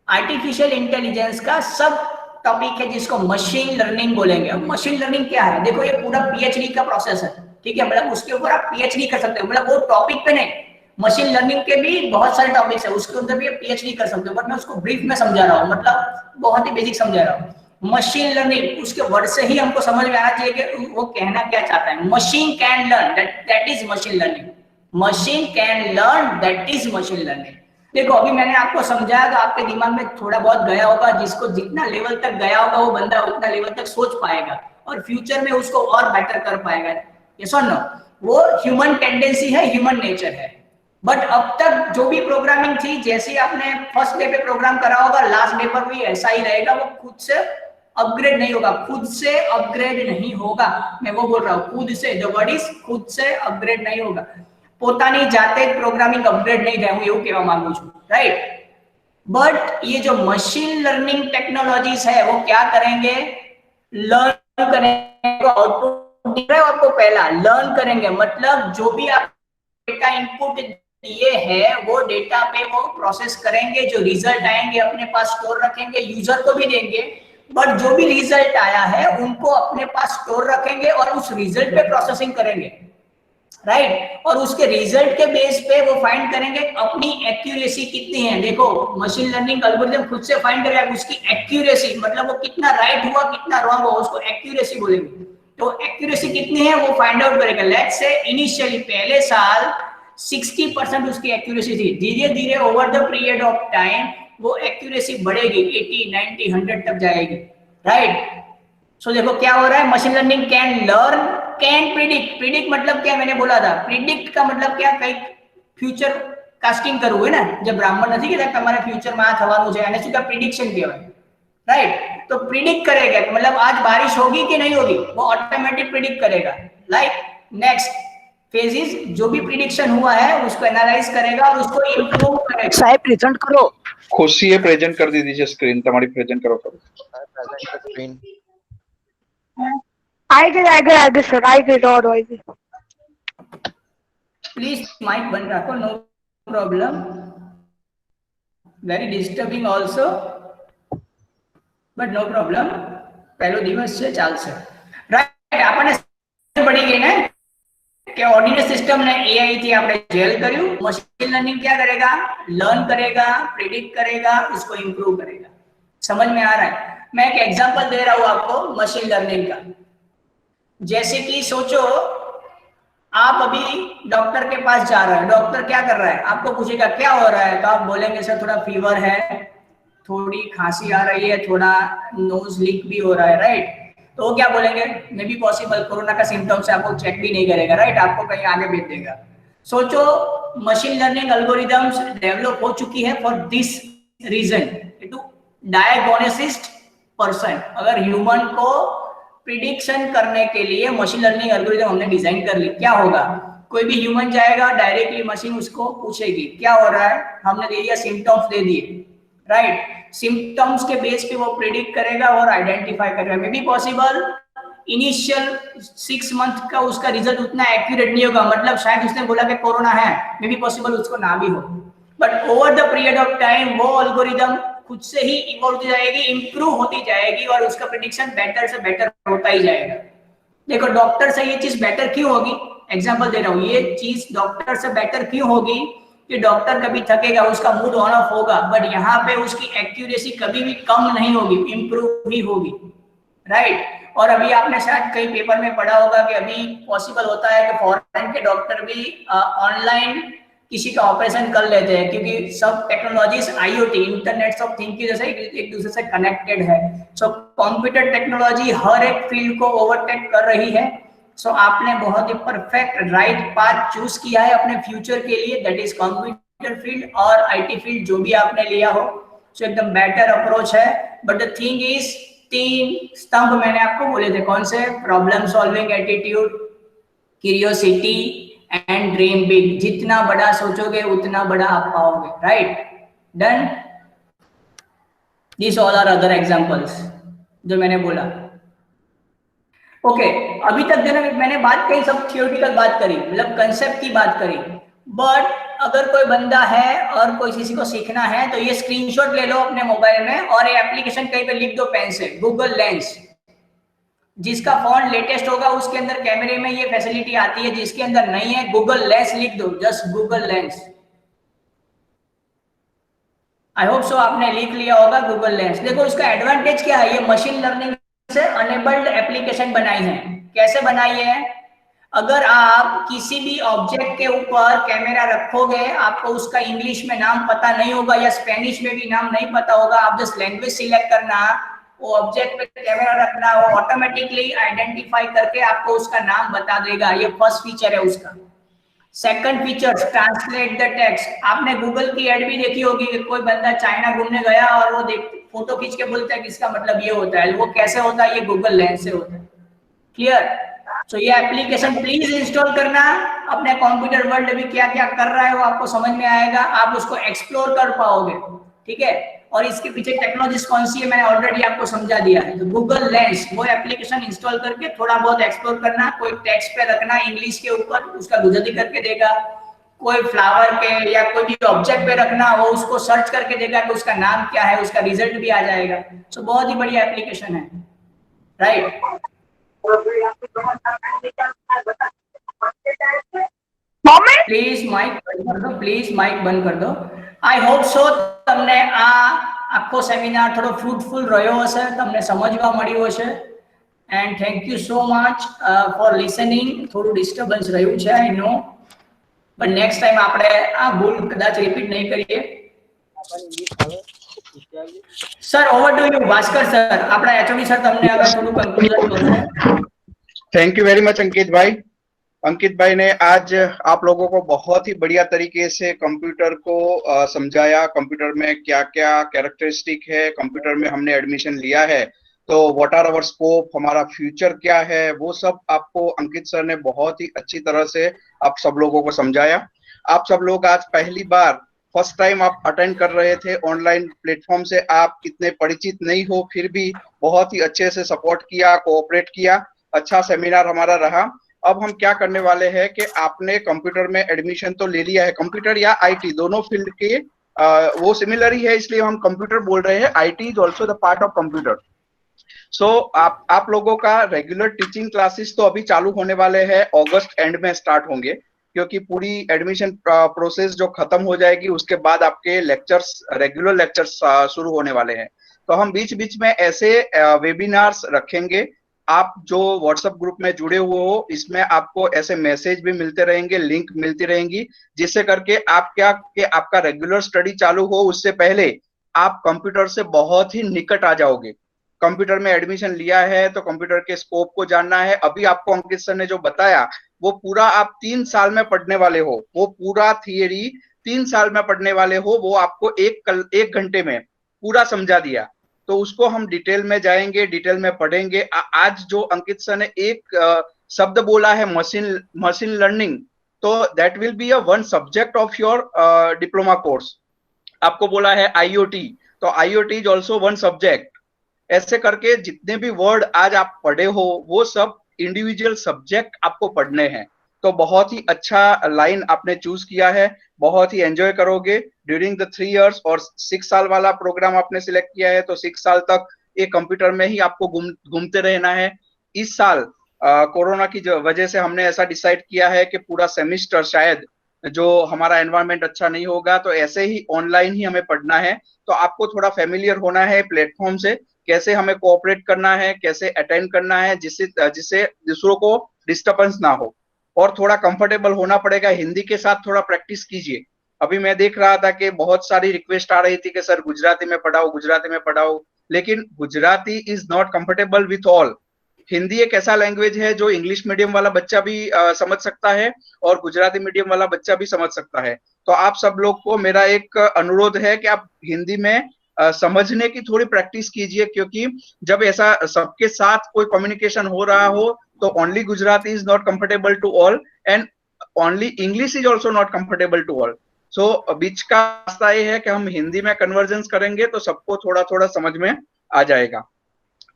आर्टिफिशियल इंटेलिजेंस का सब टॉपिक है जिसको मशीन लर्निंग बोलेंगे। अब मशीन लर्निंग क्या है? देखो, ये पूरा पीएचडी का प्रोसेस है, ठीक है, मतलब उसके ऊपर आप पीएचडी कर सकते हो, मतलब वो टॉपिक पे नहीं, मशीन लर्निंग के भी बहुत सारे टॉपिक्स है, उसके अंदर भी पीएचडी कर सकते हो, बट मैं उसको ब्रीफ में समझा रहा हूँ, मतलब बहुत ही बेसिक समझा रहा हूँ। मशीन लर्निंग, उसके वर्ड से ही हमको समझ में आना चाहिए कि वो कहना क्या चाहता है। Machine can learn, that is machine learning. Machine can learn, that is machine learning. देखो, अभी मैंने आपको समझाया तो आपके दिमाग में थोड़ा बहुत गया होगा, जिसको जितना लेवल तक गया होगा वो बंदा उतना लेवल तक सोच पाएगा और फ्यूचर में उसको और बेटर कर पाएगा। यस और नो? वो ह्यूमन टेंडेंसी है, ह्यूमन नेचर है। बट अब तक जो भी प्रोग्रामिंग थी, जैसे आपने फर्स्ट डे पे प्रोग्राम करा होगा, लास्ट डे पर भी ऐसा ही रहेगा। वो खुद से अपग्रेड नहीं होगा, खुद से अपग्रेड नहीं होगा। मैं वो बोल रहा हूँ, खुद से, द वर्ड इज खुद से अपग्रेड नहीं होगा। પોતાની જાતે પ્રોગ્રામિંગ અપગ્રેડ નહીં થાય, હું એવું કહેવા માંગુ છું, રાઈટ। बट ये जो मशीन लर्निंग टेक्नोलॉजीज है वो क्या करेंगे? लर्न करेंगे। आउटपुट दिख रहा है आपको? पहला लर्न करेंगे, मतलब जो भी आप डेटा इनपुट दिए है वो डेटा पे वो प्रोसेस करेंगे, जो रिजल्ट आएंगे अपने पास स्टोर रखेंगे, यूजर को भी देंगे, बट जो भी रिजल्ट आया है उनको अपने पास स्टोर रखेंगे और उस रिजल्ट पे प्रोसेसिंग करेंगे, राइट। और उसके रिजल्ट के बेस पे वो फाइंड करेंगे अपनी एक्यूरेसी कितनी है। देखो, मशीन लर्निंग एल्गोरिथम खुद से फाइंड करेगा उसकी एक्यूरेसी, मतलब वो कितना राइट हुआ कितना रॉन्ग हुआ, उसको एक्यूरेसी बोलेंगे। तो एक्यूरेसी कितनी है वो फाइंड आउट करेगा। लेट्स से इनिशियली पहले साल 60% उसकी एक्यूरेसी थी, धीरे धीरे over the period of time वो एक्यूरेसी बढ़ेगी, 80, 90, 100 तक जाएगी, राइट। सो देखो क्या हो रहा है, machine learning can learn, can predict. Predict मतलब क्या? मैंने बोला था, प्रिडिक्ट का मतलब क्या? कई फ्यूचर કાસ્ટિંગ કરવું હોય ને, જે બ્રાહ્મણ નથી કહેતા તમારે ફ્યુચરમાં આ થવાનું છે, એને શું કહેવાય? પ્રિડિક્શન કહેવાય, राइट। तो प्रिडिक्ट करेगा, मतलब आज बारिश होगी कि नहीं होगी, वो ऑटोमेटिक प्रिडिक्ट करेगा। लाइक नेक्स्ट फेज इज, जो भी प्रिडिक्शन हुआ है उसको एनालाइज करेगा और उसको इंप्रूव करेगा। साहेब प्रेजेंट करो। ખુશીએ પ્રેઝન્ટ કરી દીધી છે સ્ક્રીન, તમારી પ્રેઝન્ટ કરો કરો। I guess sir, I guess और आई गई। प्लीज माइक बंद रखो, no problem. Very disturbing also, but no problem. पहलो दिवस છે, ચાલશે, રાઈટ। આપણને પડી ગઈ ને कि ऑर्डिनरी सिस्टम ने एआई थी આપણે જેલ કર્યું। मशीन लर्निंग क्या करेगा? लर्न करेगा, प्रिडिक्ट करेगा, उसको इंप्रूव करेगा। समझ में आ रहा है? मैं एक एग्जांपल दे रहा हूं आपको मशीन लर्निंग का। जैसे कि सोचो आप अभी डॉक्टर के पास जा रहे हैं, डॉक्टर क्या कर रहा है? आपको पूछेगा क्या हो रहा है, तो आप बोलेंगे सर थोड़ा फीवर है, थोड़ी खांसी आ रही है, थोड़ा नोज लीक भी हो रहा है, राइट। तो वो क्या बोलेंगे? मे बी पॉसिबल कोरोना का सिम्टम्स है, आपको चेक भी नहीं करेगा, राइट, आपको कहीं आगे भेज देगा। सोचो मशीन लर्निंग एल्गोरिथम्स डेवलप हो चुकी है for this reason, to diagnosis person. अगर ह्यूमन को प्रिडिक्शन करने के लिए मशीन लर्निंग एल्गोरिथम हमने डिजाइन कर ली, क्या होगा? कोई भी ह्यूमन जाएगा, डायरेक्टली मशीन उसको पूछेगी क्या हो रहा है, हमने दे दिया सिम्टम्स दे दिए, राइट। सिम्टम्स के बेस पे वो प्रिडिक्ट करेगा और आइडेंटिफाई करेगा। मे बी पॉसिबल इनिशियल 6 मंथ का उसका रिजल्ट उतना एक्यूरेट नहीं होगा, मतलब शायद उसने बोला कि कोरोना है, मे बी पॉसिबल उसको ना भी हो, but over the period of time वो एल्गोरिथम खुद से ही इवॉल्व होती जाएगी, इंप्रूव होती जाएगी और उसका प्रेडिक्शन बेटर से बेटर होता ही जाएगा। देखो डॉक्टर से ये चीज बेटर क्यों होगी, एग्जांपल दे रहा हूँ, ये चीज डॉक्टर से बेटर क्यों होगी कि डॉक्टर कभी थकेगा, उसका मूड ऑन ऑफ होगा, बट यहाँ पे उसकी एक्यूरेसी कभी भी कम नहीं होगी, इंप्रूव ही होगी, राइट। और अभी आपने शायद कई पेपर में पढ़ा होगा कि अभी पॉसिबल होता है कि फॉरेन के डॉक्टर भी ऑनलाइन किसी का ऑपरेशन कर लेते हैं, क्योंकि सब technologies IoT, internet of thing की जैसे एक दूसरे से कनेक्टेड है। सो कंप्यूटर टेक्नोलॉजी हर एक फील्ड को ओवरटेक कर रही है। सो आपने बहुत ही परफेक्ट राइट पाथ चूज किया है अपने फ्यूचर के लिए, दैट इज कंप्यूटर फील्ड और आईटी फील्ड, जो भी आपने लिया हो। सो एकदम बेटर अप्रोच है। बट द थिंग इज, 3 स्तंभ मैंने आपको बोले थे, कौन से? Problem solving attitude, curiosity and dream big. जितना बड़ा सोचोगे उतना बड़ा आप पाओगे, right. Done. This all are other examples जो मैंने बोला। ओके अभी तक जो मैंने बात कही सब थियोरेटिकल बात करी, मतलब कंसेप्ट की बात करी। बट अगर कोई बंदा है और कोई किसी को सीखना है तो ये स्क्रीनशॉट ले लो अपने मोबाइल में और ये एप्लीकेशन कहीं पे लिख दो पेन से, गूगल लेंस। जिसका फोन लेटेस्ट होगा उसके अंदर कैमरे में ये फैसिलिटी आती है, जिसके अंदर नहीं है गूगल लेंस लिख दो, just Google lens. I hope so आपने लिख लिया होगा गूगल लेंस। देखो इसका एडवांटेज क्या है, ये मशीन लर्निंग से अनेबल्ड एप्लीकेशन बनाई है। कैसे बनाई है? अगर आप किसी भी ऑब्जेक्ट के ऊपर कैमरा रखोगे, आपको उसका इंग्लिश में नाम पता नहीं होगा या स्पेनिश में भी नाम नहीं पता होगा, आप जस्ट लैंग्वेज सिलेक्ट करना, वो ऑब्जेक्ट पे कैमरा रखना, वो ऑटोमेटिकली आइडेंटिफाई करके आपको उसका नाम बता देगा। ये फर्स्ट फीचर है उसका। Second feature, translate the text. आपने गूगल की एड भी देखी होगी कि कोई बंदा चाइना घूमने गया और वो देख फोटो खींच के बोलता है कि इसका मतलब ये होता है। वो कैसे होता है? ये गूगल लेंस से होता है। क्लियर? सो ये एप्लीकेशन प्लीज इंस्टॉल करना। अपने कंप्यूटर वर्ल्ड भी क्या क्या कर रहा है वो आपको समझ में आएगा, आप उसको एक्सप्लोर कर पाओगे, ठीक है। और इसके पीछे टेक्नोलॉजीज कौन सी है मैंने ऑलरेडी आपको समझा दिया है। तो गूगल लेंस वो एप्लीकेशन इंस्टॉल करके थोड़ा बहुत एक्सप्लोर करना, कोई टेक्स्ट पे रखना इंग्लिश के ऊपर, उसका गुजराती करके देगा। कोई फ्लावर के या कोई भी ऑब्जेक्ट पे रखना, वो उसको सर्च करके देगा कि उसका नाम क्या है, उसका रिजल्ट भी आ जाएगा। सो बहुत ही बढ़िया एप्लीकेशन है, राइट। પ્લીઝ માઇક બંધ કર દો, પ્લીઝ માઇક બંધ કર દો। આઈ હોપ સો તમને આ આખો સેમિનાર થોડો ફ્રૂટફુલ રહ્યો હશે, તમને સમજવા મળ્યું હશે। And thank you so much for listening. થોડું ડિસ્ટર્બન્સ રહ્યું છે આઈ નો, બટ નેક્સ્ટ ટાઈમ આપણે આ ભૂલ કદાચ રિપીટ નહીં કરીએ। Sir over to you Bhaskar sir, આપણા એચઓડી સર તમને હવે થોડું કન્ક્લુઝન કરશે। थैंक यू वेरी मच अंकित भाई। अंकित भाई ने आज आप लोगों को बहुत ही बढ़िया तरीके से कंप्यूटर को समझाया, कंप्यूटर में क्या क्या कैरेक्टरिस्टिक है, कंप्यूटर में हमने एडमिशन लिया है तो व्हाट आर आवर स्कोप, हमारा फ्यूचर क्या है, वो सब आपको अंकित सर ने बहुत ही अच्छी तरह से आप सब लोगों को समझाया। आप सब लोग आज पहली बार फर्स्ट टाइम आप अटेंड कर रहे थे ऑनलाइन प्लेटफॉर्म से, आप इतने परिचित नहीं हो, फिर भी बहुत ही अच्छे से सपोर्ट किया, कोऑपरेट किया। अच्छा सेमिनार हमारा रहा। अब हम क्या करने वाले हैं कि आपने कंप्यूटर में एडमिशन तो ले लिया है, कंप्यूटर या आईटी दोनों फील्ड के वो सिमिलर ही है, इसलिए हम कंप्यूटर बोल रहे हैं। IT is also the part of computer. So आप लोगों का रेगुलर टीचिंग क्लासेस तो अभी चालू होने वाले हैं, अगस्त एंड में स्टार्ट होंगे, क्योंकि पूरी एडमिशन प्रोसेस जो खत्म हो जाएगी उसके बाद आपके लेक्चर्स, रेगुलर लेक्चर्स शुरू होने वाले हैं। तो हम बीच बीच में ऐसे वेबिनार्स रखेंगे। आप जो व्हाट्सएप ग्रुप में जुड़े हुए हो, इसमें आपको ऐसे मैसेज भी मिलते रहेंगे, लिंक मिलती रहेंगी, जिससे करके आप क्या कि आपका रेगुलर स्टडी चालू हो उससे पहले आप कंप्यूटर से बहुत ही निकट आ जाओगे। कंप्यूटर में एडमिशन लिया है तो कंप्यूटर के स्कोप को जानना है। अभी आपको अंकित सर ने जो बताया वो पूरा आप 3 साल में पढ़ने वाले हो, वो पूरा थियरी 3 साल में पढ़ने वाले हो, वो आपको एक घंटे में पूरा समझा दिया। तो उसको हम डिटेल में जाएंगे, डिटेल में पढ़ेंगे। आज जो अंकित सर ने एक शब्द बोला है मशीन लर्निंग, तो that will be a one subject of your diploma course. आपको बोला है आईओटी, तो IoT is also one subject. ऐसे करके जितने भी वर्ड आज आप पढ़े हो वो सब इंडिविजुअल सब्जेक्ट आपको पढ़ने हैं। तो बहुत ही अच्छा लाइन आपने चूज किया है, बहुत ही एंजॉय करोगे ड्यूरिंग द 3 इयर्स। और 6 साल वाला प्रोग्राम आपने सिलेक्ट किया है तो 6 साल तक ये कंप्यूटर में ही आपको घूमते रहना है। इस साल कोरोना की वजह से हमने ऐसा डिसाइड किया है कि पूरा सेमिस्टर शायद जो हमारा एनवायरनमेंट अच्छा नहीं होगा, तो ऐसे ही ऑनलाइन ही हमें पढ़ना है। तो आपको थोड़ा फेमिलियर होना है प्लेटफॉर्म से, कैसे हमें कोऑपरेट करना है, कैसे अटेंड करना है, जिससे दूसरों को डिस्टर्बेंस ना हो, और थोड़ा कंफर्टेबल होना पड़ेगा। हिंदी के साथ थोड़ा प्रैक्टिस कीजिए। अभी मैं देख रहा था कि बहुत सारी रिक्वेस्ट आ रही थी कि सर गुजराती में पढ़ाओ, गुजराती में पढ़ाओ, लेकिन Gujarati is not comfortable with all. Hindi एक ऐसा लैंग्वेज है जो इंग्लिश मीडियम वाला बच्चा भी समझ सकता है और गुजराती मीडियम वाला बच्चा भी समझ सकता है। तो आप सब लोग को मेरा एक अनुरोध है कि आप हिंदी में समझने की थोड़ी प्रैक्टिस कीजिए, क्योंकि जब ऐसा सबके साथ कोई कम्युनिकेशन हो रहा हो तो only Gujarati is not comfortable to all and only English is also not comfortable to all. So बीच का रास्ता ये है कि हम हिंदी में कन्वर्जेंस करेंगे तो सबको थोड़ा थोड़ा समझ में आ जाएगा।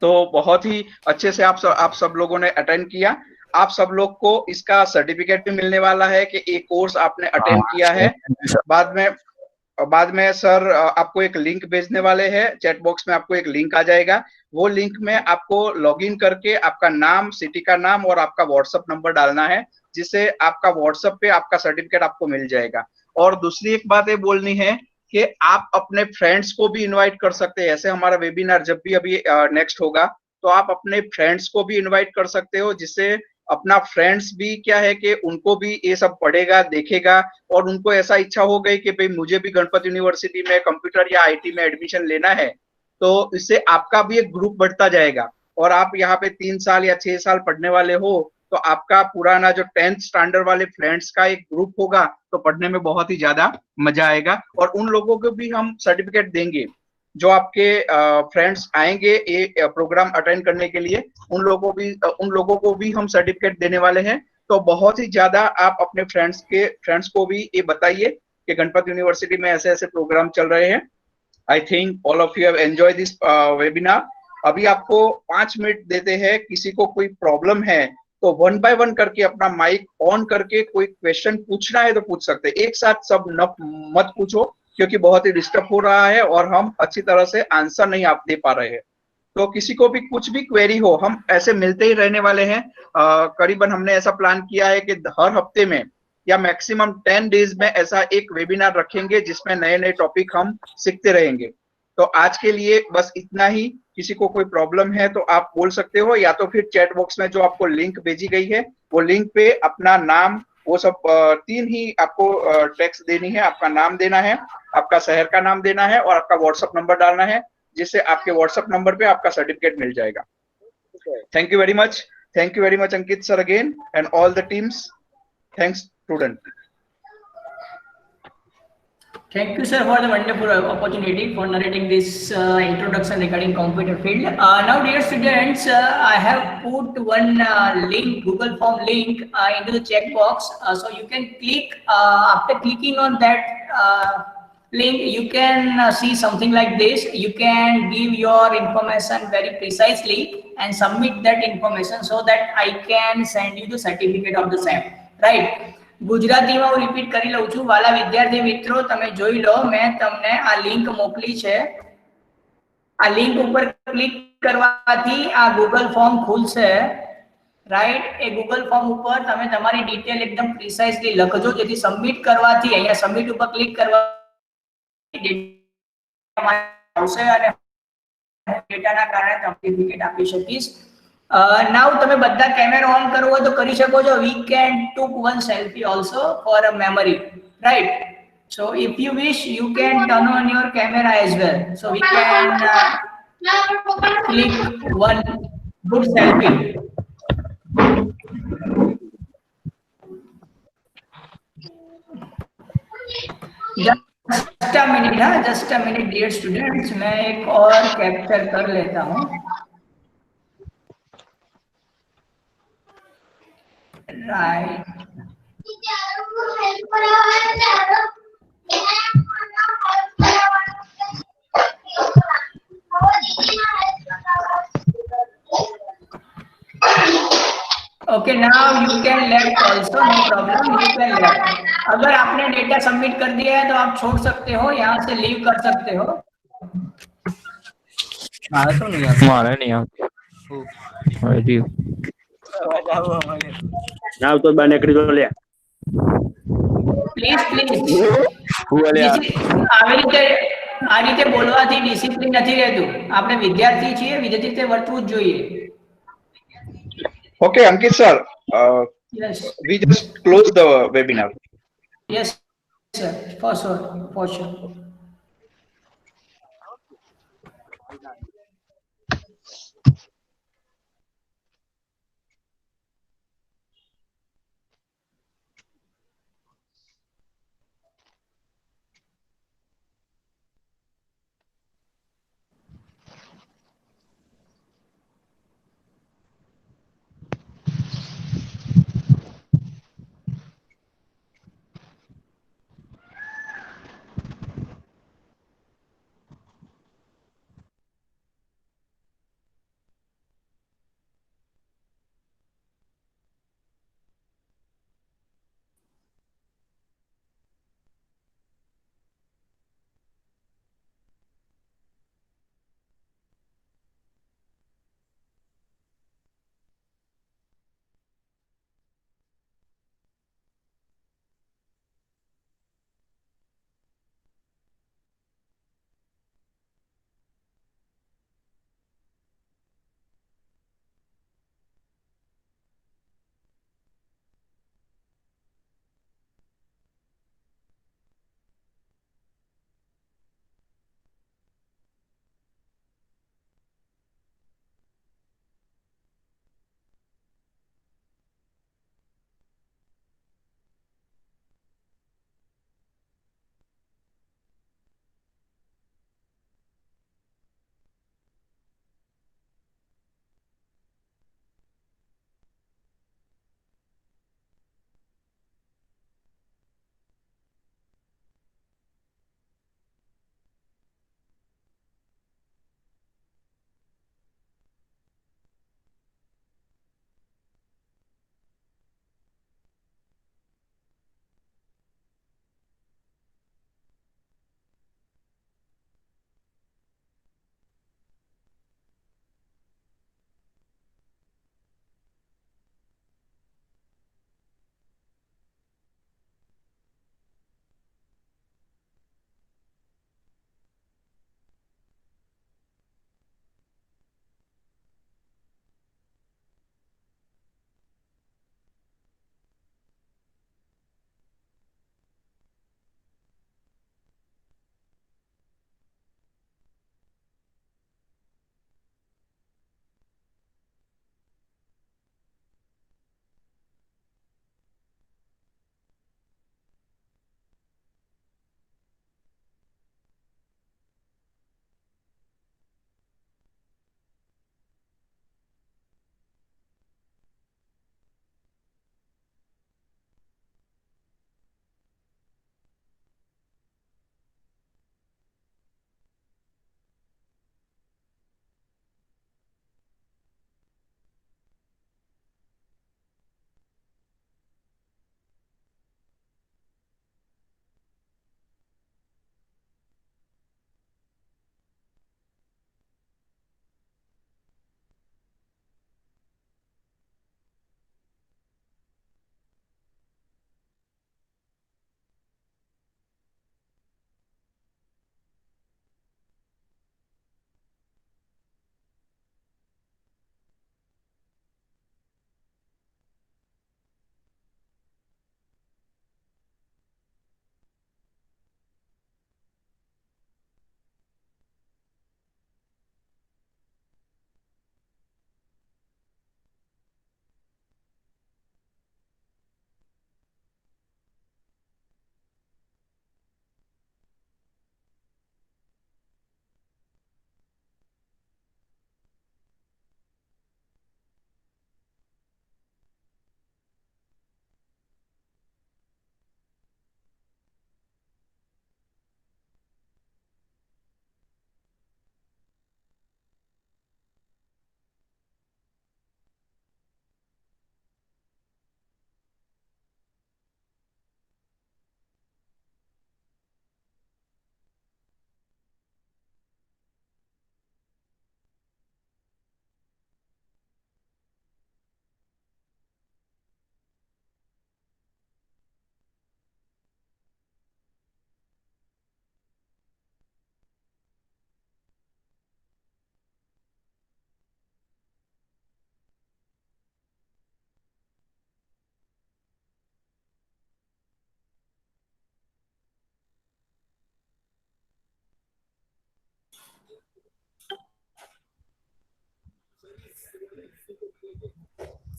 तो बहुत ही अच्छे से आप सब लोगों ने अटेंड किया। आप सब लोग को इसका सर्टिफिकेट भी मिलने वाला है कि एक कोर्स आपने अटेंड किया है। बाद में सर आपको एक लिंक भेजने वाले हैं, चैट बॉक्स में आपको एक लिंक आ जाएगा। वो लिंक में आपको लॉगिन करके आपका नाम, सिटी का नाम और आपका व्हाट्सएप नंबर डालना है, जिससे आपका व्हाट्सएप पे आपका सर्टिफिकेट आपको मिल जाएगा। और दूसरी एक बात ये बोलनी है कि आप अपने फ्रेंड्स को भी इनवाइट कर सकते हैं। ऐसे हमारा वेबिनार जब भी अभी नेक्स्ट होगा तो आप अपने फ्रेंड्स को भी इनवाइट कर सकते हो, जिससे अपना फ्रेंड्स भी क्या है कि उनको भी ये सब पढ़ेगा, देखेगा, और उनको ऐसा इच्छा हो गई कि भाई मुझे भी गणपत यूनिवर्सिटी में कंप्यूटर या आईटी में एडमिशन लेना है, तो इससे आपका भी एक ग्रुप बढ़ता जाएगा। और आप यहाँ पे 3 साल या 6 साल पढ़ने वाले हो तो आपका पुराना जो 10th स्टैंडर्ड वाले फ्रेंड्स का एक ग्रुप होगा, तो पढ़ने में बहुत ही ज्यादा मजा आएगा। और उन लोगों को भी हम सर्टिफिकेट देंगे जो आपके फ्रेंड्स आएंगे ये प्रोग्राम अटेंड करने के लिए, उन लोगों को भी हम सर्टिफिकेट देने वाले हैं। तो बहुत ही ज्यादा आप अपने फ्रेंड्स को भी ये बताइए कि गणपत यूनिवर्सिटी में ऐसे ऐसे प्रोग्राम चल रहे हैं। I think all of you have enjoy this webinar. अभी आपको 5 मिनट देते हैं, किसी को कोई प्रॉब्लम है तो 1 बाय 1 करके अपना माइक ऑन करके कोई क्वेश्चन पूछना है तो पूछ सकते हैं। एक साथ सब मत पूछो, क्योंकि बहुत ही डिस्टर्ब हो रहा है और हम अच्छी तरह से आंसर नहीं आप दे पा रहे हैं। तो किसी को भी कुछ भी क्वेरी हो, हम ऐसे मिलते ही रहने वाले हैं। करीबन हमने ऐसा प्लान किया है कि हर हफ्ते में या मैक्सिमम 10 डेज में ऐसा एक वेबिनार रखेंगे जिसमें नए नए टॉपिक हम सीखते रहेंगे। तो आज के लिए बस इतना ही। किसी को कोई प्रॉब्लम है तो आप बोल सकते हो, या तो फिर चैट बॉक्स में जो आपको लिंक भेजी गई है वो लिंक पे अपना नाम, वो सब 3 ही आपको टेक्स्ट देनी है। आपका नाम देना है, आपका शहर का नाम देना है और आपका व्हाट्सएप नंबर डालना है, जिससे आपके व्हाट्सएप नंबर पे आपका सर्टिफिकेट मिल जाएगा। Thank you very much Ankit sir again and all the teams. Thanks student. Thank you, sir, for the wonderful opportunity for narrating this introduction regarding computer field. Now, dear students, I have put one link, Google Form link, into the chat box. So you can click. After clicking on that link, you can see something like this. You can give your information very precisely and submit that information so that I can send you the certificate of the same. Right? ગુજરાતીમાં હું repeat કરી લઉં છું, વાલા વિદ્યાર્થી મિત્રો તમે જોઈ લો, મેં તમને આ લિંક મોકલી છે। આ લિંક ઉપર ક્લિક કરવાથી આ ગૂગલ ફોર્મ ખુલશે, રાઈટ? એ ગૂગલ ફોર્મ ઉપર તમે તમારી ડિટેલ એકદમ પ્રિસાઇઝલી લખજો, જેથી સબમિટ કરવાથી અહીંયા સબમિટ ઉપર ક્લિક કરવા આવશે અને ડેટાના કારણે સર્ટિફિકેટ આપી શકીશ। now તમે બધા કેમેરા ઓન કરવો હોય તો કરી શકો છો। we can took one selfie also for a memory, right? so if you wish you can turn on your camera as well, so we can click one good selfie. just a minute dear students, मैं एक और capture कर लेता हूँ। Right. Okay, now you can left also, no problem, you can left. अगर आपने data submit कर दिया है तो आप छोड़ सकते हो, यहाँ से लीव कर सकते हो। हमारा नहीं आता। ના તો બા નીકળી જો લે પ્લીઝ પ્લીઝ હું અલ્યા આ રીતે બોલવાથી ડિસિપ્લિન નથી રહેતું. આપણે વિદ્યાર્થી છીએ, વિદ્યાર્થી રીતે વર્તવું જ જોઈએ. Okay, Ankit sir, yes we just close the webinar. Yes sir, for sure, for sure.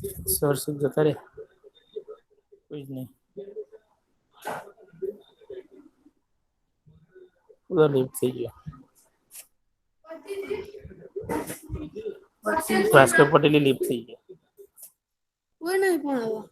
Sir શું જતા રે કોઈ જ નહીં ઉધર લિફ્ટ થઈ ગયો ભાસ્કર પટેલ લિફ્ટ થઈ ગયો કોઈ નહીં પણ હવે